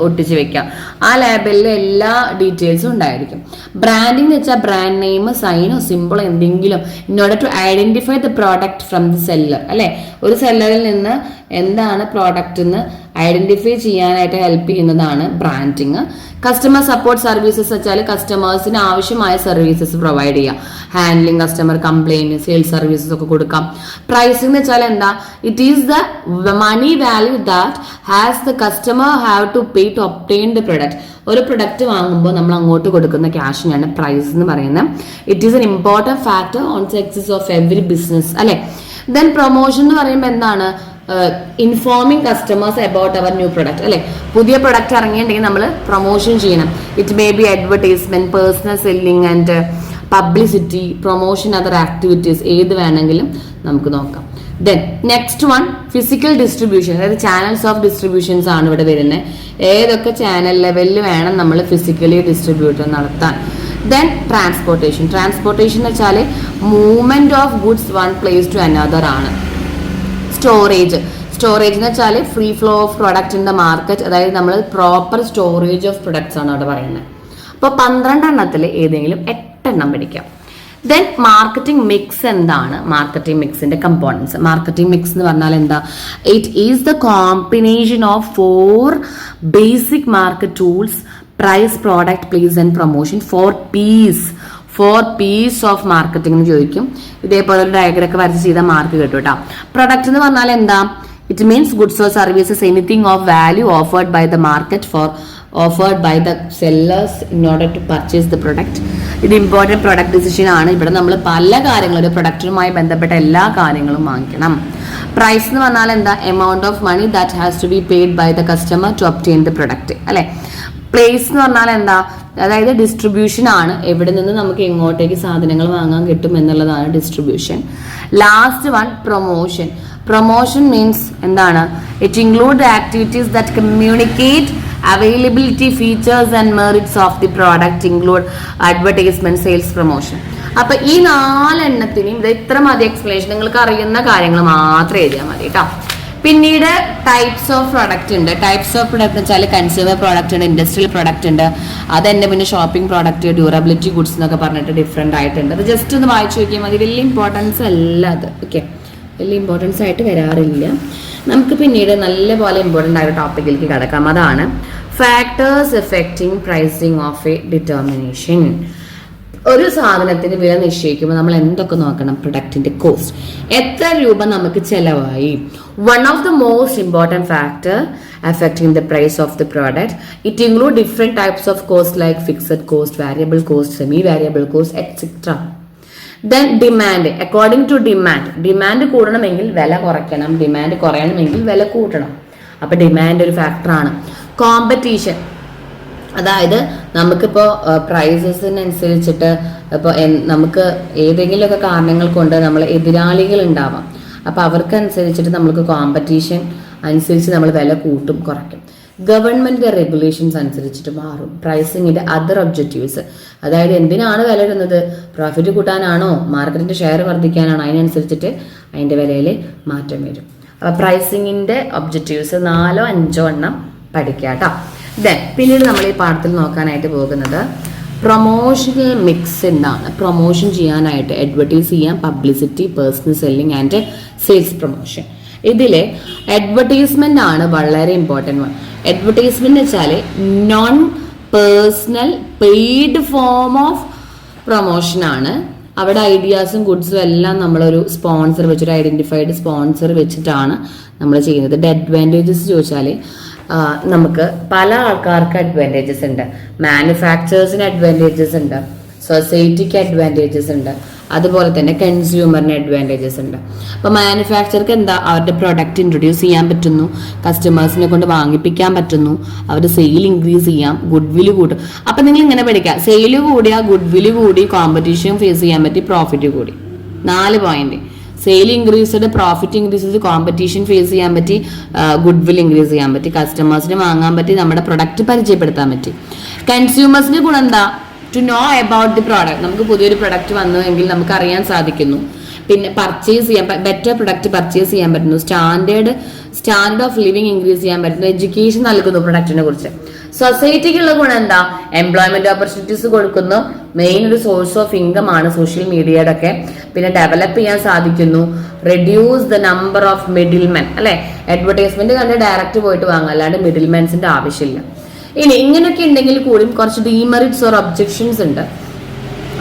ഒട്ടിച്ച് വെക്കാം. ആ ലാബിൽ എല്ലാ ഡീറ്റെയിൽസും ഉണ്ടായിരിക്കും. ബ്രാൻഡിംഗ് എന്ന് വെച്ചാൽ ബ്രാൻഡ് നെയിം, സൈനോ സിമ്പിളോ എന്തെങ്കിലും in order to identify the product from the seller, അല്ലെ? ഒരു സെല്ലറിൽ നിന്ന് എന്താണ് പ്രോഡക്റ്റ് എന്ന് ഐഡന്റിഫൈ ചെയ്യാനായിട്ട് ഹെൽപ്പ് ചെയ്യുന്നതാണ് ബ്രാൻഡിങ്. കസ്റ്റമർ സപ്പോർട്ട് സർവീസസ് വെച്ചാൽ കസ്റ്റമേഴ്സിന് ആവശ്യമായ സർവീസസ് പ്രൊവൈഡ് ചെയ്യുക. Handling, customer complaint, sales services ഒക്കെ കൊടുക്കാം. പ്രൈസിംഗ് എന്ന് വെച്ചാൽ എന്താ? It is the money value that has the customer have to pay to obtain the product. ഒരു പ്രൊഡക്റ്റ് വാങ്ങുമ്പോൾ നമ്മൾ അങ്ങോട്ട് കൊടുക്കുന്ന ക്യാഷിനാണ് പ്രൈസ് എന്ന് പറയുന്നത്. It is an important factor on success of every business, അല്ലെ? ദെൻ പ്രൊമോഷൻ എന്ന് പറയുമ്പോൾ എന്താണ്? Informing customers about our new product, അല്ലെ? പുതിയ പ്രൊഡക്റ്റ് ഇറങ്ങിയിട്ടുണ്ടെങ്കിൽ നമ്മൾ പ്രൊമോഷൻ ചെയ്യണം. It may be advertisement, personal selling and publicity, promotion, other activities, ഏത് വേണമെങ്കിലും നമുക്ക് നോക്കാം. Then next one physical distribution, അതായത് ചാനൽസ് ഓഫ് ഡിസ്ട്രിബ്യൂഷൻസ് ആണ് ഇവിടെ വരുന്നത്. ഏതൊക്കെ ചാനൽ ലെവലിൽ വേണം നമ്മൾ ഫിസിക്കലി ഡിസ്ട്രിബ്യൂട്ട് നടത്താൻ. Then transportation. ട്രാൻസ്പോർട്ടേഷൻ എന്ന് വെച്ചാൽ movement of goods one place to another ആണ്. സ്റ്റോറേജ്. സ്റ്റോറേജ് എന്ന് വെച്ചാൽ free flow of product in the market, അതായത് നമ്മൾ പ്രോപ്പർ സ്റ്റോറേജ് ഓഫ് പ്രൊഡക്ട്സ് ആണ് അവിടെ പറയുന്നത്. അപ്പോൾ 12 എണ്ണത്തിൽ ഏതെങ്കിലും 8 എണ്ണം പഠിക്കാം. ദെൻ മാർക്കറ്റിംഗ് മിക്സ് എന്താണ്? മാർക്കറ്റിംഗ് മിക്സിന്റെ കമ്പോണൻസ്. മാർക്കറ്റിംഗ് മിക്സ് എന്ന് പറഞ്ഞാൽ എന്താ? It is the combination of 4 basic market tools, price, product, place and promotion, 4 Ps of marketing എന്ന് ചോദിക്കും. ഇതേപോലെ ഒരു ഡയഗ്രം ഒക്കെ വരച്ച് ചെയ്ത മാർക്ക് കിട്ടും കേട്ടോ. പ്രൊഡക്റ്റ് എന്ന് പറഞ്ഞാൽ എന്താ? It means goods or services, anything of value offered by the market for offered by the sellers in order to purchase the product. ഇത് ഇമ്പോർട്ടൻറ്റ് പ്രൊഡക്റ്റ് ഡിസിഷൻ ആണ്. ഇവിടെ നമ്മൾ പല കാര്യങ്ങളും, ഒരു പ്രൊഡക്റ്റുമായി ബന്ധപ്പെട്ട എല്ലാ കാര്യങ്ങളും വാങ്ങിക്കണം. പ്രൈസ് എന്ന് പറഞ്ഞാൽ എന്താ? Amount of money that has to be paid by the customer to obtain the product, അല്ലെ? പ്ലേസ് എന്ന് പറഞ്ഞാൽ എന്താ? അതായത് ഡിസ്ട്രിബ്യൂഷൻ ആണ്, എവിടെ നിന്ന് നമുക്ക് എങ്ങോട്ടേക്ക് സാധനങ്ങൾ വാങ്ങാൻ കിട്ടും എന്നുള്ളതാണ് distribution. Last one promotion. Promotion means എന്താണ്? It include the activities that communicate availability, features and merits of the product, include advertisement, sales, promotion. അപ്പൊ ഈ 4 എണ്ണത്തിനും ഇത് ഇത്ര മതി എക്സ്പ്ലനേഷൻ. നിങ്ങൾക്ക് അറിയുന്ന കാര്യങ്ങൾ മാത്രം എഴുതിയാൽ മതി കേട്ടോ. പിന്നീട് ടൈപ്സ് ഓഫ് പ്രൊഡക്റ്റ് ഉണ്ട്. ടൈപ്സ് ഓഫ് പ്രൊഡക്റ്റ് വെച്ചാൽ കൺസ്യൂമർ പ്രൊഡക്റ്റ് ഉണ്ട്, ഇൻഡസ്ട്രിയൽ പ്രൊഡക്റ്റ് ഉണ്ട്, അതന്നെ പിന്നെ ഷോപ്പിംഗ് പ്രൊഡക്റ്റ്, ഡ്യൂറബിലിറ്റി ഗുഡ്സ് എന്നൊക്കെ പറഞ്ഞിട്ട് ഡിഫറെന്റ് ആയിട്ടുണ്ട്. അത് ജസ്റ്റ് ഒന്ന് വായിച്ചു നോക്കിയാൽ മതി. വലിയ ഇമ്പോർട്ടൻസ് അല്ല അത്, ഓക്കെ? വലിയ ഇമ്പോർട്ടൻസ് ആയിട്ട് വരാറില്ല. നമുക്ക് പിന്നീട് നല്ലപോലെ ഇമ്പോർട്ടൻ്റ് ആയ ടോപ്പിക്കിലേക്ക് കിടക്കാം. അതാണ് factors affecting pricing of A determination. ഒരു സാധനത്തിന് വില നിശ്ചയിക്കുമ്പോൾ നമ്മൾ എന്തൊക്കെ നോക്കണം? പ്രൊഡക്റ്റിന്റെ കോസ്റ്റ്, എത്ര രൂപ നമുക്ക് ചെലവായി. One of the most important factor affecting the price of the product. It includes different types of cost like fixed cost, variable cost, semi-variable cost, etc. Then demand. According to demand കൂടണമെങ്കിൽ വില കുറയ്ക്കണം, demand കുറയണമെങ്കിൽ വില കൂട്ടണം. അപ്പൊ demand ഒരു ഫാക്ടറാണ്. Competition, അതായത് നമുക്കിപ്പോൾ പ്രൈസസിനനുസരിച്ചിട്ട് ഇപ്പോൾ നമുക്ക് ഏതെങ്കിലുമൊക്കെ കാരണങ്ങൾ കൊണ്ട് നമ്മൾ എതിരാളികൾ ഉണ്ടാവാം. അപ്പോൾ അവർക്കനുസരിച്ചിട്ട് നമ്മൾക്ക് കോമ്പറ്റീഷൻ അനുസരിച്ച് നമ്മൾ വില കൂട്ടും കുറയ്ക്കും. ഗവൺമെന്റിന്റെ റെഗുലേഷൻസ് അനുസരിച്ചിട്ട് മാറും. പ്രൈസിങ്ങിന്റെ അതർ ഒബ്ജക്റ്റീവ്സ്, അതായത് എന്തിനാണ് വില ഇടുന്നത്? പ്രോഫിറ്റ് കൂട്ടാനാണോ, മാർക്കറ്റിന്റെ ഷെയർ വർദ്ധിക്കാനാണോ? അതിനനുസരിച്ചിട്ട് അതിന്റെ വിലയിൽ മാറ്റം വരും. അപ്പോൾ പ്രൈസിങ്ങിന്റെ ഒബ്ജക്റ്റീവ്സ് 4-5 എണ്ണം പഠിക്കാട്ടോ. പിന്നീട് നമ്മൾ ഈ പാഠത്തിൽ നോക്കാനായിട്ട് പോകുന്നത് പ്രൊമോഷണൽ മിക്സ് എന്താണ്. പ്രൊമോഷൻ ചെയ്യാനായിട്ട് അഡ്വർടൈസ് ചെയ്യാം, publicity, personal selling and sales promotion. ഇതിലെ അഡ്വർടൈസ്മെന്റ് ആണ് വളരെ ഇമ്പോർട്ടൻറ്റ് വൺ. അഡ്വർടൈസ്മെന്റ് വെച്ചാൽ non personal paid form of promotion ആണ്. അവിടെ ഐഡിയാസും ഗുഡ്സും എല്ലാം നമ്മളൊരു സ്പോൺസർ വെച്ചൊരു ഐഡന്റിഫൈഡ് സ്പോൺസർ വെച്ചിട്ടാണ് നമ്മൾ ചെയ്യുന്നത്. അഡ്വാൻറ്റേജസ് ചോദിച്ചാൽ നമുക്ക് പല ആൾക്കാർക്ക് അഡ്വാൻറ്റേജസ് ഉണ്ട്. മാനുഫാക്ചേഴ്സിന് അഡ്വാൻറ്റേജസ് ഉണ്ട്, സൊസൈറ്റിക്ക് അഡ്വാൻറ്റേജസ് ഉണ്ട്, അതുപോലെ തന്നെ കൺസ്യൂമറിന് അഡ്വാൻറ്റേജസ് ഉണ്ട്. അപ്പോൾ മാനുഫാക്ചർക്ക് എന്താ, അവരുടെ പ്രൊഡക്റ്റ് ഇൻട്രൊഡ്യൂസ് ചെയ്യാൻ പറ്റുന്നു, കസ്റ്റമേഴ്സിനെ കൊണ്ട് വാങ്ങിപ്പിക്കാൻ പറ്റുന്നു, അവരുടെ സെയിൽ ഇൻക്രീസ് ചെയ്യാം, ഗുഡ് വില് കൂട്ടും. അപ്പം നിങ്ങൾ ഇങ്ങനെ പഠിക്കുക, സെയിൽ കൂടിയാൽ ഗുഡ് വില് കൂടി, കോമ്പറ്റീഷൻ ഫേസ് ചെയ്യാൻ പറ്റി, പ്രോഫിറ്റ് കൂടി. 4 point. Sale increased, profit increase, competition face ചെയ്യാൻ പറ്റി, ഗുഡ് വിൽ ഇൻക്രീസ് ചെയ്യാൻ പറ്റി, കസ്റ്റമേഴ്സിന് വാങ്ങാൻ പറ്റി, നമ്മുടെ പ്രൊഡക്റ്റ് പരിചയപ്പെടുത്താൻ പറ്റി. കൺസ്യൂമേഴ്സിന്റെ ഗുണം എന്താ? To know about the product. നമുക്ക് പുതിയൊരു പ്രൊഡക്റ്റ് വന്നു എങ്കിൽ നമുക്ക് അറിയാൻ സാധിക്കുന്നു. പിന്നെ പർച്ചേസ് ചെയ്യാൻ, ബെറ്റർ പ്രൊഡക്റ്റ് പർച്ചേസ് ചെയ്യാൻ പറ്റുന്നു, സ്റ്റാൻഡേർഡ് ഓഫ് ലിവിങ് ഇൻക്രീസ് ചെയ്യാൻ പറ്റുന്നു, എഡ്യൂക്കേഷൻ നൽകുന്നു പ്രൊഡക്റ്റിനെ കുറിച്ച്. സൊസൈറ്റിക്കുള്ള ഗുണം എന്താ? എംപ്ലോയ്മെന്റ് ഓപ്പർച്യൂണിറ്റീസ് കൊടുക്കുന്നു, മെയിൻ ഒരു സോഴ്സ് ഓഫ് ഇൻകം ആണ് സോഷ്യൽ മീഡിയയുടെ ഒക്കെ. പിന്നെ ഡെവലപ്പ് ചെയ്യാൻ സാധിക്കുന്നു, reduce the number of middlemen. അല്ലെ, അഡ്വർടൈസ്മെന്റ് കണ്ട് ഡയറക്റ്റ് പോയിട്ട് വാങ്ങാം, അല്ലാണ്ട് മിഡിൽമെൻസിന്റെ ആവശ്യമില്ല. ഇനി ഇങ്ങനെയൊക്കെ ഉണ്ടെങ്കിൽ കൂടിയും കുറച്ച് ഡീമെറിറ്റ്സ് ഓർ ഒബ്ജെക്ഷൻസ് ഉണ്ട്.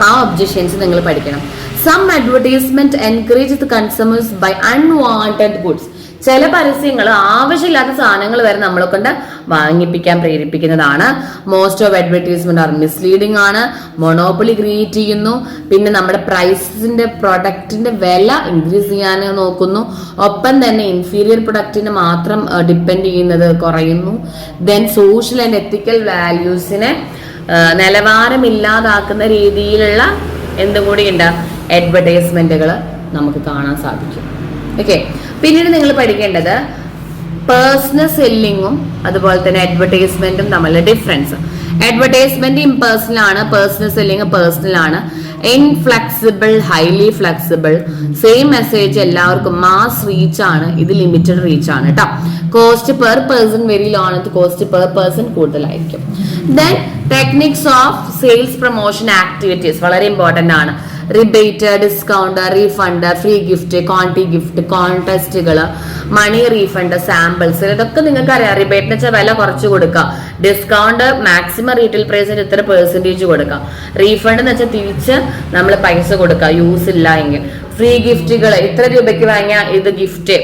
ആ ഒബ്ജെക്ഷൻസ് നിങ്ങൾ പഠിക്കണം. Some advertisement encourage the consumers buy unwanted goods. ചില പരസ്യങ്ങൾ ആവശ്യമില്ലാത്ത സാധനങ്ങൾ വരെ നമ്മളെ കൊണ്ട് വാങ്ങിപ്പിക്കാൻ പ്രേരിപ്പിക്കുന്നതാണ്. Most of advertisement are misleading ആണ്, മൊണോപ്പൊളി ക്രിയേറ്റ് ചെയ്യുന്നു, പിന്നെ നമ്മുടെ പ്രൈസിന്റെ പ്രൊഡക്റ്റിന്റെ വില ഇൻക്രീസ് ചെയ്യാൻ നോക്കുന്നു, ഒപ്പം തന്നെ ഇൻഫീരിയർ പ്രൊഡക്റ്റിന് മാത്രം ഡിപ്പെൻഡ് ചെയ്യുന്നത് കുറയുന്നു. ദെൻ സോഷ്യൽ ആൻഡ് എത്തിക്കൽ വാല്യൂസിനെ നിലവാരമില്ലാതാക്കുന്ന രീതിയിലുള്ള എന്തും കൂടി ഉണ്ട് അഡ്വർടൈസ്മെന്റുകൾ നമുക്ക് കാണാൻ സാധിക്കും. ഓക്കെ, പിന്നീട് നിങ്ങൾ പഠിക്കേണ്ടത് പേഴ്സണൽ സെല്ലിങ്ങും അതുപോലെ തന്നെ അഡ്വർടൈസ്മെന്റും തമ്മിലുള്ള ഡിഫറൻസ്. അഡ്വർടൈസ്മെന്റ് ഇംപേഴ്സണൽ ആണ്, പേഴ്സണൽ സെല്ലിംഗ് പേഴ്സണൽ ആണ്. Inflexible, highly flexible, same message എല്ലാവർക്കും, മാസ് റീച്ച് ആണ്, ഇത് ലിമിറ്റഡ് റീച്ച് ആണ് കേട്ടോ. Cost per person very low ആണ്, കോസ്റ്റ് പെർ പേഴ്സൺ കൂടുതലായിരിക്കും. Then techniques of sales promotion activities വളരെ ഇമ്പോർട്ടന്റ് ആണ്. Rebate, discount, refund, free gift, quantity gift, കോൺടെസ്റ്റുകൾ, മണി റീഫണ്ട്, സാമ്പിൾസ്, ഇതൊക്കെ നിങ്ങൾക്ക് അറിയാം. റിബേറ്റ് എന്ന് വെച്ചാൽ വില കുറച്ച് കൊടുക്കുക, ഡിസ്കൗണ്ട് മാക്സിമം റീറ്റെയിൽ പ്രൈസിന് ഇത്ര പെർസെന്റേജ് കൊടുക്കുക, റീഫണ്ട് എന്ന് വെച്ചാൽ തിരിച്ച് നമ്മൾ പൈസ കൊടുക്കുക യൂസ് ഇല്ല എങ്കിൽ, ഫ്രീ ഗിഫ്റ്റുകൾ ഇത്ര രൂപയ്ക്ക് വാങ്ങിയ ഇത് gift,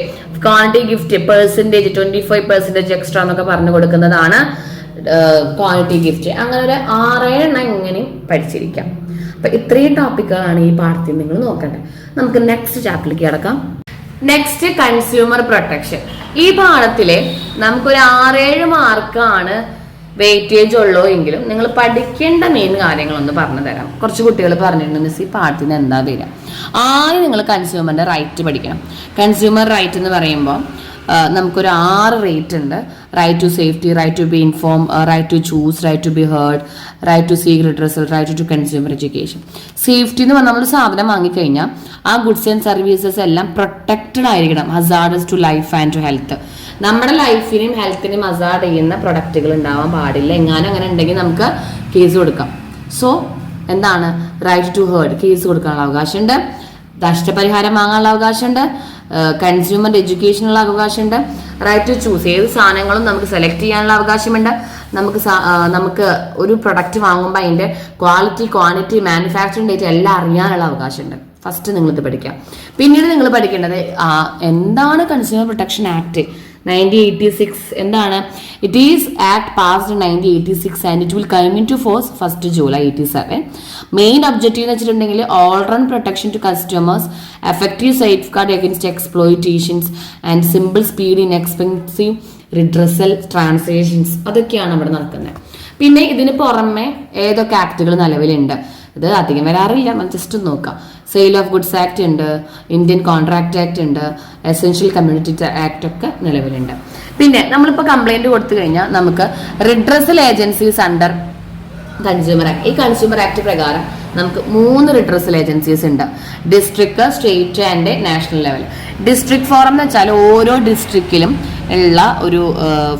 quantity gift percentage 25% extra എന്നൊക്കെ പറഞ്ഞു കൊടുക്കുന്നതാണ് ക്വാണ്ടിറ്റി ഗിഫ്റ്റ്. അങ്ങനെ ഒരു 6 എണ്ണം എങ്ങനെയും പഠിച്ചിരിക്കാം. അപ്പൊ ഇത്രയും ടോപ്പിക്കുകളാണ് ഈ പാഠത്തിൽ നിങ്ങൾ നോക്കേണ്ടത്. നമുക്ക് നെക്സ്റ്റ് ചാപ്റ്ററിലേക്ക് കിടക്കാം. Next consumer protection. ഈ പാഠത്തിലെ നമുക്കൊരു 6-7 മാർക്കാണ് വെയിറ്റേജ് ഉള്ളൂ എങ്കിലും നിങ്ങൾ പഠിക്കേണ്ട മെയിൻ കാര്യങ്ങളൊന്ന് പറഞ്ഞു തരാം. കുറച്ച് കുട്ടികൾ പറഞ്ഞിട്ടുണ്ട് മിസ് ഈ പാഠത്തിന് എന്താ വരിക. ആദ്യം നിങ്ങൾ കൺസ്യൂമറിന്റെ റൈറ്റ് പഠിക്കണം. കൺസ്യൂമർ റൈറ്റ് എന്ന് പറയുമ്പോൾ നമുക്കൊരു 6 റൈറ്റ് ഉണ്ട്. Right to safety, right to be inform, right to choose, right to be heard, right to seek redressal, right to consumer education. Safety എന്ന് പറഞ്ഞാൽ നമ്മൾ സാധനം വാങ്ങിക്കഴിഞ്ഞാൽ ആ ഗുഡ്സ് ആൻഡ് സർവീസസ് എല്ലാം പ്രൊട്ടക്റ്റഡ് ആയിരിക്കണം. Hazardous to life and to health. നമ്മുടെ ലൈഫിനും ഹെൽത്തിനും ഹസാർഡ് ചെയ്യുന്ന പ്രൊഡക്റ്റുകൾ ഉണ്ടാവാൻ പാടില്ല. എങ്ങാനും അങ്ങനെ ഉണ്ടെങ്കിൽ നമുക്ക് കേസ് കൊടുക്കാം. സോ എന്താണ് റൈറ്റ് ടു ഹേർഡ്, കേസ് കൊടുക്കാനുള്ള അവകാശമുണ്ട്, നഷ്ടപരിഹാരം വാങ്ങാനുള്ള അവകാശമുണ്ട്, കൺസ്യൂമർ എഡ്യൂക്കേഷനുള്ള അവകാശമുണ്ട്, റൈറ്റ് ടു ചൂസ്, ഏത് സാധനങ്ങളും നമുക്ക് സെലക്ട് ചെയ്യാനുള്ള അവകാശമുണ്ട്, നമുക്ക് ഒരു പ്രൊഡക്റ്റ് വാങ്ങുമ്പോൾ അതിന്റെ ക്വാളിറ്റി, ക്വാണ്ടിറ്റി, മാനുഫാക്ചറിംഗ് ഡേറ്റ് എല്ലാം അറിയാനുള്ള അവകാശമുണ്ട്. ഫസ്റ്റ് നിങ്ങളിത് പഠിക്കാം. പിന്നീട് നിങ്ങൾ പഠിക്കേണ്ടത് എന്താണ് കൺസ്യൂമർ പ്രൊട്ടക്ഷൻ ആക്ട് 1986. എന്താണ്? It is act passed 1986 and it will come in to force 1st July 1987. Main objective എന്ന് വെച്ചിട്ടുണ്ടെങ്കിൽ all round protection to customers, effective safeguard against exploitations and simple speed inexpensive redressal transactions. അതൊക്കെയാണ് അവിടെ നടക്കുന്നത്. പിന്നെ ഇതിന് പുറമെ ഏതൊക്കെ ആക്ടുകൾ നിലവിലുണ്ട്? ഇത് അധികം വരാറില്ല, ജസ്റ്റ് നോക്കാം. സെയിൽ ഓഫ് ഗുഡ്സ് ആക്ട് ഉണ്ട്, ഇന്ത്യൻ കോൺട്രാക്ട് ആക്ട് ഉണ്ട്, എസെൻഷ്യൽ കമ്മ്യൂണിറ്റി ആക്ട് ഒക്കെ നിലവിലുണ്ട്. പിന്നെ നമ്മളിപ്പോൾ കംപ്ലൈന്റ് കൊടുത്തു കഴിഞ്ഞാൽ നമുക്ക് redressal agencies under consumer act. ഈ കൺസ്യൂമർ ആക്ട് പ്രകാരം നമുക്ക് 3 റിഡ്രസൽ ഏജൻസീസ് ഉണ്ട്: district, state and national level. District forum എന്ന് വെച്ചാൽ ഓരോ ഡിസ്ട്രിക്റ്റിലും ഉള്ള ഒരു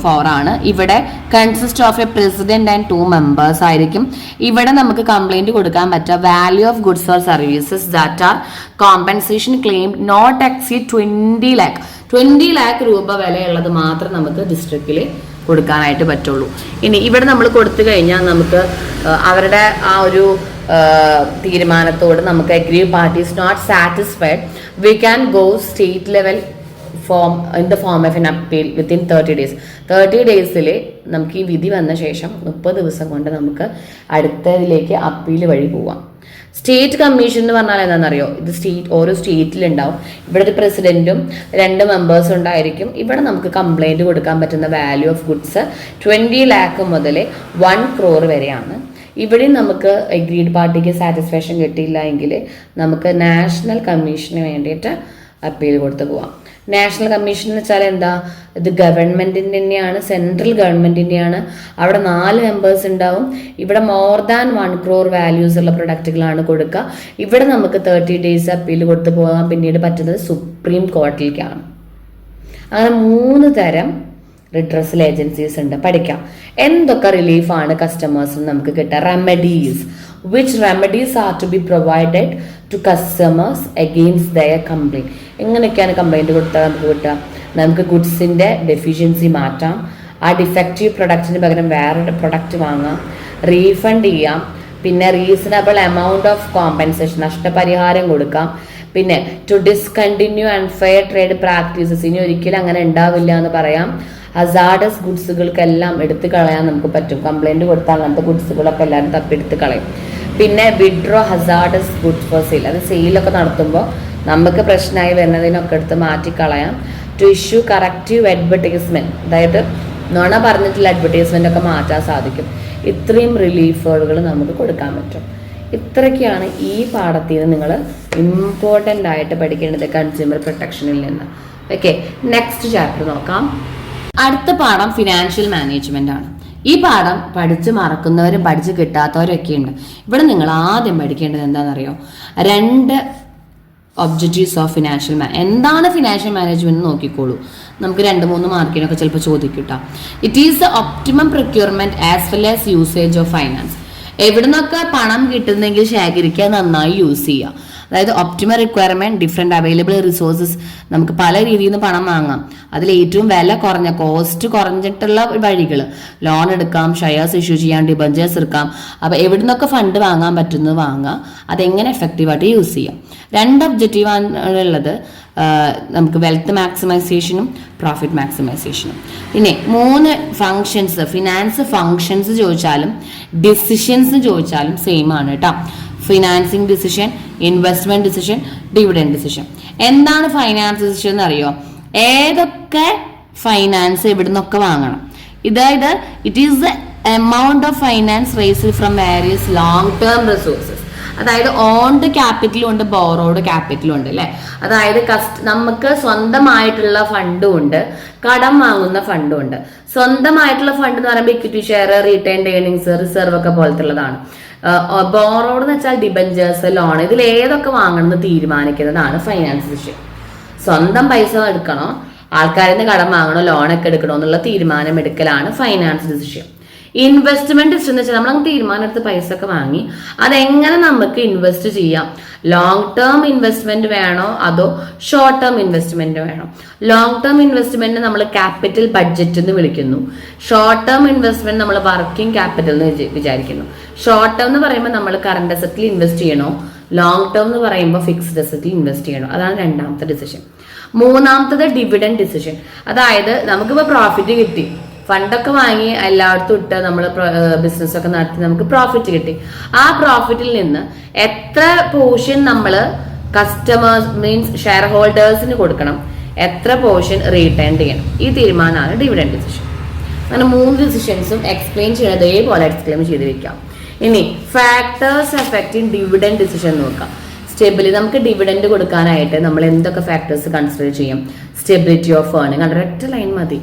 ഫോറാണ്. ഇവിടെ consist of A president and 2 members ആയിരിക്കും. ഇവിടെ നമുക്ക് കംപ്ലൈന്റ് കൊടുക്കാൻ പറ്റുക value of goods or services that are compensation claim not exceed 20 lakh. 20 lakh രൂപ വിലയുള്ളത് മാത്രം നമുക്ക് ഡിസ്ട്രിക്റ്റിൽ കൊടുക്കാനായിട്ട് പറ്റുള്ളൂ. ഇനി ഇവിടെ നമ്മൾ കൊടുത്തു കഴിഞ്ഞാൽ നമുക്ക് അവരുടെ ആ ഒരു തീരുമാനത്തോട് നമുക്ക് agree parties not satisfied, we can go state level in the form of an appeal within 30 days. 30 days നമുക്ക് ഈ വിധി വന്ന ശേഷം 30 ദിവസം കൊണ്ട് നമുക്ക് അടുത്തതിലേക്ക് അപ്പീൽ വഴി പോവാം. സ്റ്റേറ്റ് കമ്മീഷൻ എന്ന് പറഞ്ഞാൽ എന്താണെന്നറിയോ? ഇത് ഓരോ സ്റ്റേറ്റിലുണ്ടാവും. ഇവിടെ ഒരു പ്രസിഡന്റും 2 members ഉണ്ടായിരിക്കും. ഇവിടെ നമുക്ക് കംപ്ലൈന്റ് കൊടുക്കാൻ പറ്റുന്ന വാല്യൂ ഓഫ് ഗുഡ്സ് 20 lakh മുതൽ 1 crore വരെയാണ്. ഇവിടെ നമുക്ക് അഗ്രീഡ് പാർട്ടിക്ക് സാറ്റിസ്ഫാക്ഷൻ കിട്ടിയില്ല എങ്കിൽ നമുക്ക് നാഷണൽ കമ്മീഷന് വേണ്ടിയിട്ട് അപ്പീൽ കൊടുത്തു പോവാം. നാഷണൽ കമ്മീഷൻ എന്ന് വെച്ചാൽ എന്താ? ഇത് ഗവൺമെന്റിന്റെ തന്നെയാണ്, സെൻട്രൽ ഗവൺമെന്റിന്റെയാണ്. അവിടെ 4 members ഉണ്ടാവും. ഇവിടെ മോർ ദാൻ 1 crore വാല്യൂസ് ഉള്ള പ്രൊഡക്റ്റുകളാണ് കൊടുക്കുക. ഇവിടെ നമുക്ക് 30 days അപ്പീൽ കൊടുത്തു പോകാൻ പിന്നീട് പറ്റുന്നത് സുപ്രീം കോടതിയിലേക്കാണ്. അങ്ങനെ 3 തരം റിഡ്രസൽ ഏജൻസീസ് ഉണ്ട്. പഠിക്കാം എന്തൊക്കെ റിലീഫാണ് കസ്റ്റമേഴ്സിന് നമുക്ക് കിട്ടുക. Remedies, which remedies are to be provided to customers against their complaint. എങ്ങനെയൊക്കെയാണ് കംപ്ലൈന്റ് കൊടുത്താൽ നമുക്ക് കിട്ടുക? നമുക്ക് ഗുഡ്സിന്റെ ഡെഫിഷ്യൻസി മാറ്റാം, ആ ഡിഫക്റ്റീവ് പ്രൊഡക്റ്റിന് പകരം വേറൊരു പ്രൊഡക്റ്റ് വാങ്ങാം, റീഫണ്ട് ചെയ്യാം, പിന്നെ റീസണബിൾ എമൗണ്ട് ഓഫ് കോമ്പൻസേഷൻ, നഷ്ടപരിഹാരം കൊടുക്കാം, പിന്നെ to discontinue unfair trade practices, ഇനി ഒരിക്കലും അങ്ങനെ ഉണ്ടാവില്ല എന്ന് പറയാം. ഹസാർഡസ് ഗുഡ്സുകൾക്കെല്ലാം എടുത്തു കളയാൻ നമുക്ക് പറ്റും. കംപ്ലൈന്റ് കൊടുത്താൽ അങ്ങനത്തെ ഗുഡ്സുകളൊക്കെ എല്ലാവരും തപ്പിയെടുത്ത് കളയും. പിന്നെ withdraw hazardous goods for sale, അത് സെയിലൊക്കെ നടത്തുമ്പോൾ നമുക്ക് പ്രശ്നമായി വരുന്നതിനൊക്കെ എടുത്ത് മാറ്റിക്കളയാം. ടു ഇഷ്യൂ കറക്റ്റീവ് അഡ്വർടൈസ്മെന്റ്, അതായത് നുണ പറഞ്ഞിട്ടുള്ള അഡ്വർടൈസ്മെന്റ് ഒക്കെ മാറ്റാൻ സാധിക്കും. ഇത്രയും റിലീഫുകൾ നമുക്ക് കൊടുക്കാൻ പറ്റും. ഇത്രയൊക്കെയാണ് ഈ പാഠത്തിൽ നിന്ന് നിങ്ങൾ ഇമ്പോർട്ടൻ്റ് ആയിട്ട് പഠിക്കേണ്ടത് കൺസ്യൂമർ പ്രൊട്ടക്ഷനിൽ നിന്ന്. ഓക്കെ, നെക്സ്റ്റ് ചാപ്റ്റർ നോക്കാം. അടുത്ത പാഠം ഫിനാൻഷ്യൽ മാനേജ്മെന്റ് ആണ്. ഈ പാഠം പഠിച്ച് മറക്കുന്നവരും പഠിച്ച് കിട്ടാത്തവരൊക്കെ ഉണ്ട്. ഇവിടെ നിങ്ങൾ ആദ്യം പഠിക്കേണ്ടത് എന്താണെന്നറിയോ? 2 ഒബ്ജക്റ്റീവ്സ് ഓഫ് ഫിനാൻഷ്യൽ എന്താണ് ഫിനാൻഷ്യൽ മാനേജ്മെന്റ് നോക്കിക്കോളൂ. നമുക്ക് 2-3 മാർക്കിനൊക്കെ ചിലപ്പോൾ ചോദിക്കൂട്ടാ. It is the optimum procurement as well as usage of finance. എവിടുന്നൊക്കെ പണം കിട്ടുന്നെങ്കിൽ ശേഖരിക്കുക, നന്നായി യൂസ് ചെയ്യുക. അതായത് optimal requirement, different available resources, നമുക്ക് പല രീതിയിൽ നിന്ന് പണം വാങ്ങാം. അതിൽ ഏറ്റവും വില കുറഞ്ഞ, കോസ്റ്റ് കുറഞ്ഞിട്ടുള്ള വഴികൾ, ലോൺ എടുക്കാം, ഷെയർസ് ഇഷ്യൂ ചെയ്യാം, ഡിബഞ്ചേഴ്സ് എടുക്കാം. അപ്പോൾ എവിടുന്നൊക്കെ ഫണ്ട് വാങ്ങാൻ പറ്റുന്നത് വാങ്ങാം, അതെങ്ങനെ എഫക്റ്റീവായിട്ട് യൂസ് ചെയ്യാം. 2 ഒബ്ജക്റ്റീവാണ് ഉള്ളത്. നമുക്ക് വെൽത്ത് മാക്സിമൈസേഷനും പ്രോഫിറ്റ് മാക്സിമൈസേഷനും. പിന്നെ 3 ഫങ്ഷൻസ്, ഫിനാൻസ് ഫങ്ഷൻസ് ചോദിച്ചാലും ഡിസിഷൻസ് ചോദിച്ചാലും സെയിം ആണ് കേട്ടോ. Financing decision, investment decision, dividend decision. എന്താണ് ഫൈനാൻസ് ഡിസിഷൻ എന്ന് അറിയോ? ഏതൊക്കെ ഫൈനാൻസ് എവിടുന്നൊക്കെ വാങ്ങണം. ഇതായത് it is the amount of finance raised from various long term resources. അതായത് ഓൺഡ് ക്യാപിറ്റലും ഉണ്ട്, ബോറോഡ് ക്യാപിറ്റലും ഉണ്ട് അല്ലെ. അതായത് നമുക്ക് സ്വന്തമായിട്ടുള്ള ഫണ്ടും ഉണ്ട്, കടം വാങ്ങുന്ന ഫണ്ടും ഉണ്ട്. സ്വന്തമായിട്ടുള്ള ഫണ്ട് എന്ന് പറയുമ്പോൾ equity share, retained earnings, reserve ഒക്കെ പോലത്തുള്ളതാണ്. ബോറോഡ് എന്ന് വെച്ചാൽ ഡിബഞ്ചേഴ്സ്, ലോൺ. ഇതിൽ ഏതൊക്കെ വാങ്ങണമെന്ന് തീരുമാനിക്കുന്നതാണ് ഫൈനാൻസ് ഡിസിഷൻ. സ്വന്തം പൈസ എടുക്കണോ, ആൾക്കാരിൽ നിന്ന് കടം വാങ്ങണോ, ലോണൊക്കെ എടുക്കണോ എന്നുള്ള തീരുമാനം എടുക്കലാണ് ഫൈനാൻസ് ഡിസിഷൻ. ഇൻവെസ്റ്റ്മെന്റ് ഡിസിഷൻ എന്ന് വെച്ചാൽ നമ്മൾ തീരുമാനം എടുത്ത് പൈസ ഒക്കെ വാങ്ങി അതെങ്ങനെ നമുക്ക് ഇൻവെസ്റ്റ് ചെയ്യാം. ലോങ് ടേം ഇൻവെസ്റ്റ്മെന്റ് വേണോ അതോ ഷോർട്ട് ടേം ഇൻവെസ്റ്റ്മെന്റ് വേണോ? ലോങ് ടേം ഇൻവെസ്റ്റ്മെന്റ് നമ്മൾ ക്യാപിറ്റൽ ബഡ്ജറ്റ് എന്ന് വിളിക്കുന്നു. ഷോർട്ട് ടേം ഇൻവെസ്റ്റ്മെന്റ് നമ്മൾ വർക്കിംഗ് ക്യാപിറ്റൽ എന്ന് വിചാരിക്കുന്നു. ഷോർട്ട് ടേം എന്ന് പറയുമ്പോൾ നമ്മൾ കറന്റ് അസറ്റിൽ ഇൻവെസ്റ്റ് ചെയ്യണോ, ലോങ് ടേം എന്ന് പറയുമ്പോൾ ഫിക്സ്ഡ് അസറ്റിൽ ഇൻവെസ്റ്റ് ചെയ്യണോ? അതാണ് രണ്ടാമത്തെ ഡിസിഷൻ. മൂന്നാമത്തത് ഡിവിഡൻഡ് ഡിസിഷൻ. അതായത് നമുക്കിപ്പോൾ പ്രോഫിറ്റ് കിട്ടി, ഫണ്ടൊക്കെ വാങ്ങി എല്ലായിടത്തും ഇട്ട് നമ്മൾ ബിസിനസ് ഒക്കെ നടത്തി നമുക്ക് പ്രോഫിറ്റ് കിട്ടി. ആ പ്രോഫിറ്റിൽ നിന്ന് എത്ര പോർഷൻ നമ്മൾ കസ്റ്റമേഴ്സ് മീൻസ് ഷെയർ ഹോൾഡേഴ്സിന് കൊടുക്കണം, എത്ര പോർഷൻ റീടേൺ ചെയ്യണം, ഈ തീരുമാനമാണ് ഡിവിഡൻഡ് ഡിസിഷൻ. അങ്ങനെ 3 ഡിസിഷൻസും എക്സ്പ്ലെയിൻ ചെയ്യുന്നത് ഇതേപോലെ എക്സ്പ്ലെയിൻ ചെയ്ത് വെക്കാം. ഇനി ഫാക്ടേഴ്സ് അഫക്റ്റിംഗ് ഡിവിഡൻഡ് ഡിസിഷൻ നോക്കാം. സ്റ്റെബിലിറ്റി, നമുക്ക് ഡിവിഡൻഡ് കൊടുക്കാനായിട്ട് നമ്മൾ എന്തൊക്കെ ഫാക്ടേഴ്സ് കൺസിഡർ ചെയ്യും? സ്റ്റെബിലിറ്റി ഓഫ് ഏർണിംഗ്, ഒരൊറ്റ ലൈൻ മതി.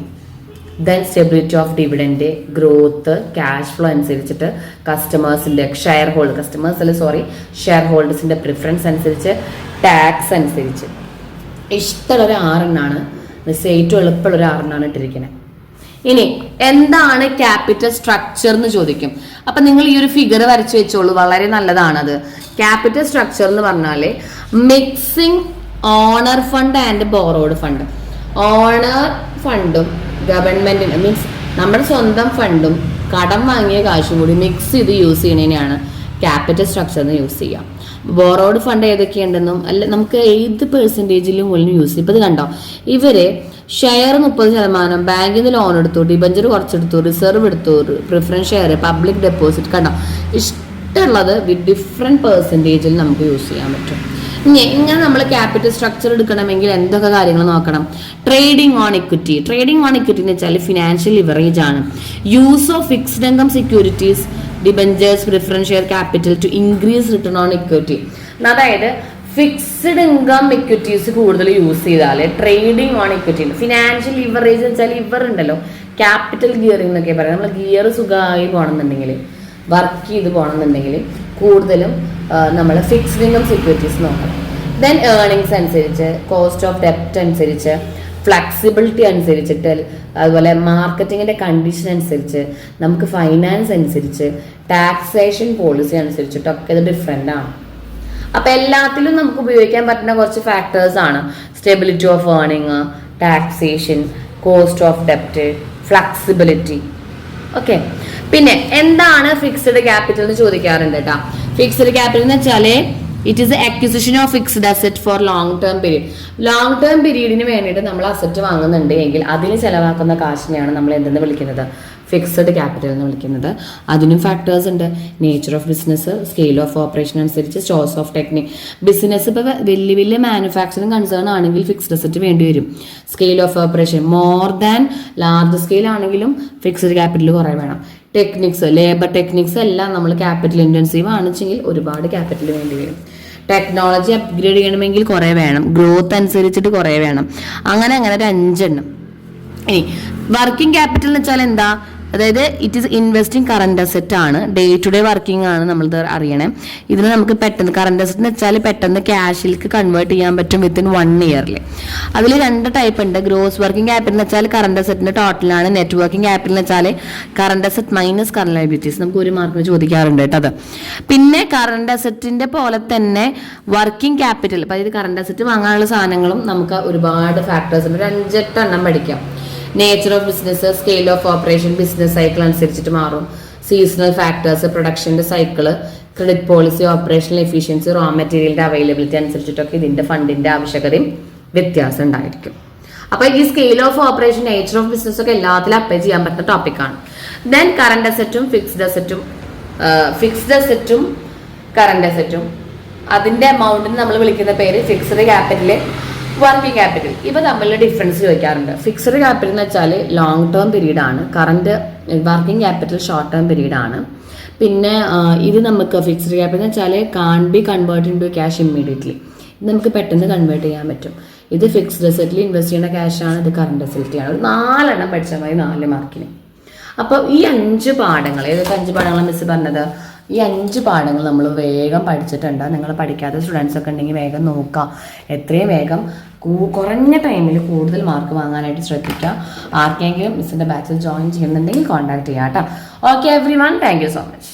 Then stability of dividend, growth, cash flow അനുസരിച്ചിട്ട് കസ്റ്റമേഴ്സിന്റെ ഷെയർ ഹോൾഡേഴ്സിന്റെ പ്രിഫറൻസ് അനുസരിച്ച്, ടാക്സ് അനുസരിച്ച്. ഇഷ്ടമുള്ള 6 എണ്ണാണ്, ഏറ്റവും എളുപ്പമുള്ള 6 എണ്ണാണ് ഇട്ടിരിക്കുന്നത്. ഇനി എന്താണ് ക്യാപിറ്റൽ സ്ട്രക്ചർ എന്ന് ചോദിക്കും. അപ്പൊ നിങ്ങൾ ഈ ഒരു ഫിഗർ വരച്ചു വെച്ചോളൂ, വളരെ നല്ലതാണത്. ക്യാപിറ്റൽ സ്ട്രക്ചർ എന്ന് പറഞ്ഞാല് mixing owner fund and borrowed fund. Owner ഫണ്ടും ഗവൺമെന്റിന് മീൻസ് നമ്മുടെ സ്വന്തം ഫണ്ടും കടം വാങ്ങിയ കാശും കൂടി മിക്സ് ചെയ്ത് യൂസ് ചെയ്യണതിനെയാണ് ക്യാപിറ്റൽ സ്ട്രക്ചറിന് യൂസ് ചെയ്യാം. ബോറോഡ് ഫണ്ട് ഏതൊക്കെയുണ്ടെന്നും അല്ല നമുക്ക് ഏത് പെർസെൻറ്റേജിലും മുകളിൽ യൂസ് ചെയ്യും. ഇപ്പം ഇത് കണ്ടോ, ഇവര് ഷെയർ 30%, ബാങ്കിൽ നിന്ന് ലോൺ എടുത്തു, ഡിബഞ്ചർ കുറച്ചെടുത്തു, റിസർവ് എടുത്തു, പ്രിഫറൻസ് ഷെയർ, പബ്ലിക് ഡെപ്പോസിറ്റ്, കണ്ടോ ഇഷ്ടമുള്ളത് വിത്ത് ഡിഫറെൻറ്റ് പെർസെൻറ്റേജിൽ നമുക്ക് യൂസ് ചെയ്യാൻ പറ്റും. ഇങ്ങനെ നമ്മൾ ക്യാപിറ്റൽ സ്ട്രക്ചർ എടുക്കണമെങ്കിൽ എന്തൊക്കെ കാര്യങ്ങൾ നോക്കണം? Trading on equity. Trading on equity എന്ന് വെച്ചാൽ ഫിനാൻഷ്യൽ ലിവറേജ് ആണ്. Use of fixed income securities, debentures, preference share capital to increase return on equity. അതായത് ഫിക്സ്ഡ് ഇൻകം ഇക്വിറ്റീസ് കൂടുതൽ യൂസ് ചെയ്താൽ trading on equity. Financial leverage എന്ന് വെച്ചാൽ liver ഉണ്ടല്ലോ, capital gearing എന്നൊക്കെ പറയാം. നമ്മൾ ഗിയർ സുഖമായി പോകണമെന്നുണ്ടെങ്കിൽ, വർക്ക് ചെയ്ത് പോകണമെന്നുണ്ടെങ്കിൽ കൂടുതലും നമ്മൾ ഫിക്സ്ഡ് ഇൻകം സെക്യൂരിറ്റീസ് നോക്കണം. ദെൻ ഏർണിങ്സ് അനുസരിച്ച്, കോസ്റ്റ് ഓഫ് ഡെപ്റ്റ് അനുസരിച്ച്, ഫ്ലെക്സിബിലിറ്റി അനുസരിച്ചിട്ട്, അതുപോലെ മാർക്കറ്റിങ്ങിന്റെ കണ്ടീഷൻ അനുസരിച്ച്, നമുക്ക് ഫൈനാൻസ് അനുസരിച്ച്, ടാക്സേഷൻ പോളിസി അനുസരിച്ചിട്ടൊക്കെ ഇത് ഡിഫറെൻ്റ് ആണ്. അപ്പൊ എല്ലാത്തിലും നമുക്ക് ഉപയോഗിക്കാൻ പറ്റുന്ന കുറച്ച് ഫാക്ടേഴ്സ് ആണ് stability of earning, taxation, cost of ഡെപ്റ്റ്, ഫ്ലെക്സിബിലിറ്റി. ഓക്കെ, പിന്നെ എന്താണ് ഫിക്സ്ഡ് ക്യാപിറ്റൽ എന്ന് ചോദിക്കാറുണ്ട് കേട്ടോ. ഫിക്സ്ഡ് ക്യാപിറ്റൽ എന്ന് വെച്ചാല് it is acquisition of fixed asset for long term period. Long term പീരീഡിന് വേണ്ടിയിട്ട് നമ്മൾ അസറ്റ് വാങ്ങുന്നുണ്ട് എങ്കിൽ അതിന് ചെലവാക്കുന്ന കാശിനെയാണ് നമ്മൾ എന്തെന്ന് വിളിക്കുന്നത്? ഫിക്സഡ് ക്യാപിറ്റൽ എന്ന് വിളിക്കുന്നത്. അതിനും ഫാക്ടേഴ്സ് ഉണ്ട്. Nature of business, scale of operation അനുസരിച്ച്, സോഴ്സ് ഓഫ് ടെക്നിക്. ബിസിനസ് ഇപ്പോൾ വലിയ വലിയ മാനുഫാക്ചറിങ് കൺസേൺ ആണെങ്കിൽ ഫിക്സ്ഡ് അസറ്റ് വേണ്ടി വരും. Scale of operation more than large scale ആണെങ്കിലും ഫിക്സ്ഡ് ക്യാപിറ്റൽ കുറേ വേണം. ടെക്നിക്സ്, ലേബർ ടെക്നിക്സ് എല്ലാം നമ്മൾ ക്യാപിറ്റൽ ഇൻറ്റൻസീവ് ആണെച്ചെങ്കിൽ ഒരുപാട് ക്യാപിറ്റൽ വേണ്ടി വരും. ടെക്നോളജി അപ്ഗ്രേഡ് ചെയ്യണമെങ്കിൽ കുറേ വേണം. ഗ്രോത്ത് അനുസരിച്ചിട്ട് കുറേ വേണം. അങ്ങനെ ഒരു 5 എണ്ണം. ഇനി വർക്കിംഗ് ക്യാപിറ്റൽ എന്ന് വെച്ചാൽ എന്താ? അതായത് it is investing current asset ആണ്. ഡേ ടു ഡേ വർക്കിംഗ് ആണ് നമ്മളിത് അറിയണേ. ഇതിന് നമുക്ക് പെട്ടെന്ന് കറന്റ് അസറ്റ് എന്ന് വെച്ചാൽ പെട്ടെന്ന് ക്യാഷിലേക്ക് കൺവേർട്ട് ചെയ്യാൻ പറ്റും വിത്തിൻ 1 ഇയറിൽ. അതിൽ 2 ടൈപ്പ് ഉണ്ട്. ഗ്രോസ് വർക്കിംഗ് ക്യാപിറ്റൽ എന്ന് വെച്ചാൽ കറന്റ് അസറ്റിന്റെ ടോട്ടലാണ്. നെറ്റ് വർക്കിംഗ് ക്യാപിറ്റൽ എന്ന് വെച്ചാൽ current asset minus current liabilities. നമുക്ക് 1 മാർക്കിന് ചോദിക്കാറുണ്ട് കേട്ടോ അത്. പിന്നെ കറന്റ് അസറ്റിന്റെ പോലെ തന്നെ വർക്കിംഗ് ക്യാപിറ്റൽ, അപ്പൊ ഇത് കറന്റ് അസറ്റ് വാങ്ങാനുള്ള സാധനങ്ങളും നമുക്ക് ഒരുപാട് ഫാക്ടേഴ്സ് ഉണ്ട്. 5-8 എണ്ണം പഠിക്കാം. Nature of business, scale of operation, business cycle അനുസരിച്ചിട്ട് മാറും. സീസണൽ ഫാക്ടേഴ്സ്, പ്രൊഡക്ഷന്റെ cycle, credit policy, operational efficiency, raw മെറ്റീരിയലിന്റെ അവൈലബിലിറ്റി അനുസരിച്ചിട്ടൊക്കെ ഇതിന്റെ ഫണ്ടിന്റെ ആവശ്യകതയും വ്യത്യാസം ഉണ്ടായിരിക്കും. അപ്പൊ ഈ scale of operation, nature of business ഒക്കെ എല്ലാത്തിലും അപ്ലൈ ചെയ്യാൻ പറ്റുന്ന ടോപ്പിക്കാണ്. ദെൻ കറന്റ് അസറ്റും ഫിക്സ്ഡ് അസറ്റും കറന്റ് അസറ്റും അതിന്റെ അമൗണ്ടിന് നമ്മൾ വിളിക്കുന്ന പേര് ഫിക്സ്ഡ് ക്യാപിറ്റൽ, വർക്കിംഗ് ക്യാപിറ്റൽ. ഇവ തമ്മിലുള്ള ഡിഫറൻസ് ചോദിക്കാറുണ്ട്. ഫിക്സ്ഡ് ക്യാപിറ്റൽ എന്ന് വെച്ചാൽ ലോങ് ടേം പീരീഡ് ആണ്. Working capital short term period ആണ്. പിന്നെ ഇത് നമുക്ക് ഫിക്സ്ഡ് ക്യാപിറ്റൽ എന്ന് വെച്ചാൽ can be convert into cash immediately. ഇത് നമുക്ക് പെട്ടെന്ന് കൺവേർട്ട് ചെയ്യാൻ പറ്റും. ഇത് ഫിക്സ്ഡ് അസറ്റിൽ ഇൻവെസ്റ്റ് ചെയ്യുന്ന ക്യാഷാണ്. ഇത് കറന്റ് അസറ്റിലാണ്. ഒരു 4 എണ്ണം പഠിച്ചാൽ മതി 4 മാർക്കിന്. അപ്പോൾ ഈ 5 പാഠങ്ങൾ, ഏതൊക്കെ 5 പാഠങ്ങളാണ് മിസ് പറഞ്ഞത്? ഈ 5 പാഠങ്ങൾ നമ്മൾ വേഗം പഠിച്ചിട്ടുണ്ട്. നിങ്ങൾ പഠിക്കാത്ത സ്റ്റുഡൻസ് ഒക്കെ ഉണ്ടെങ്കിൽ വേഗം നോക്കുക, എത്രയും വേഗം കുറഞ്ഞ ടൈമിൽ കൂടുതൽ മാർക്ക് വാങ്ങാനായിട്ട് ശ്രദ്ധിക്കുക. ആർക്കെങ്കിലും മിസ്സിൻ്റെ ബാച്ചിൽ ജോയിൻ ചെയ്യുന്നുണ്ടെങ്കിൽ കോൺടാക്ട് ചെയ്യാം കേട്ടോ. Okay every one, thank you so much.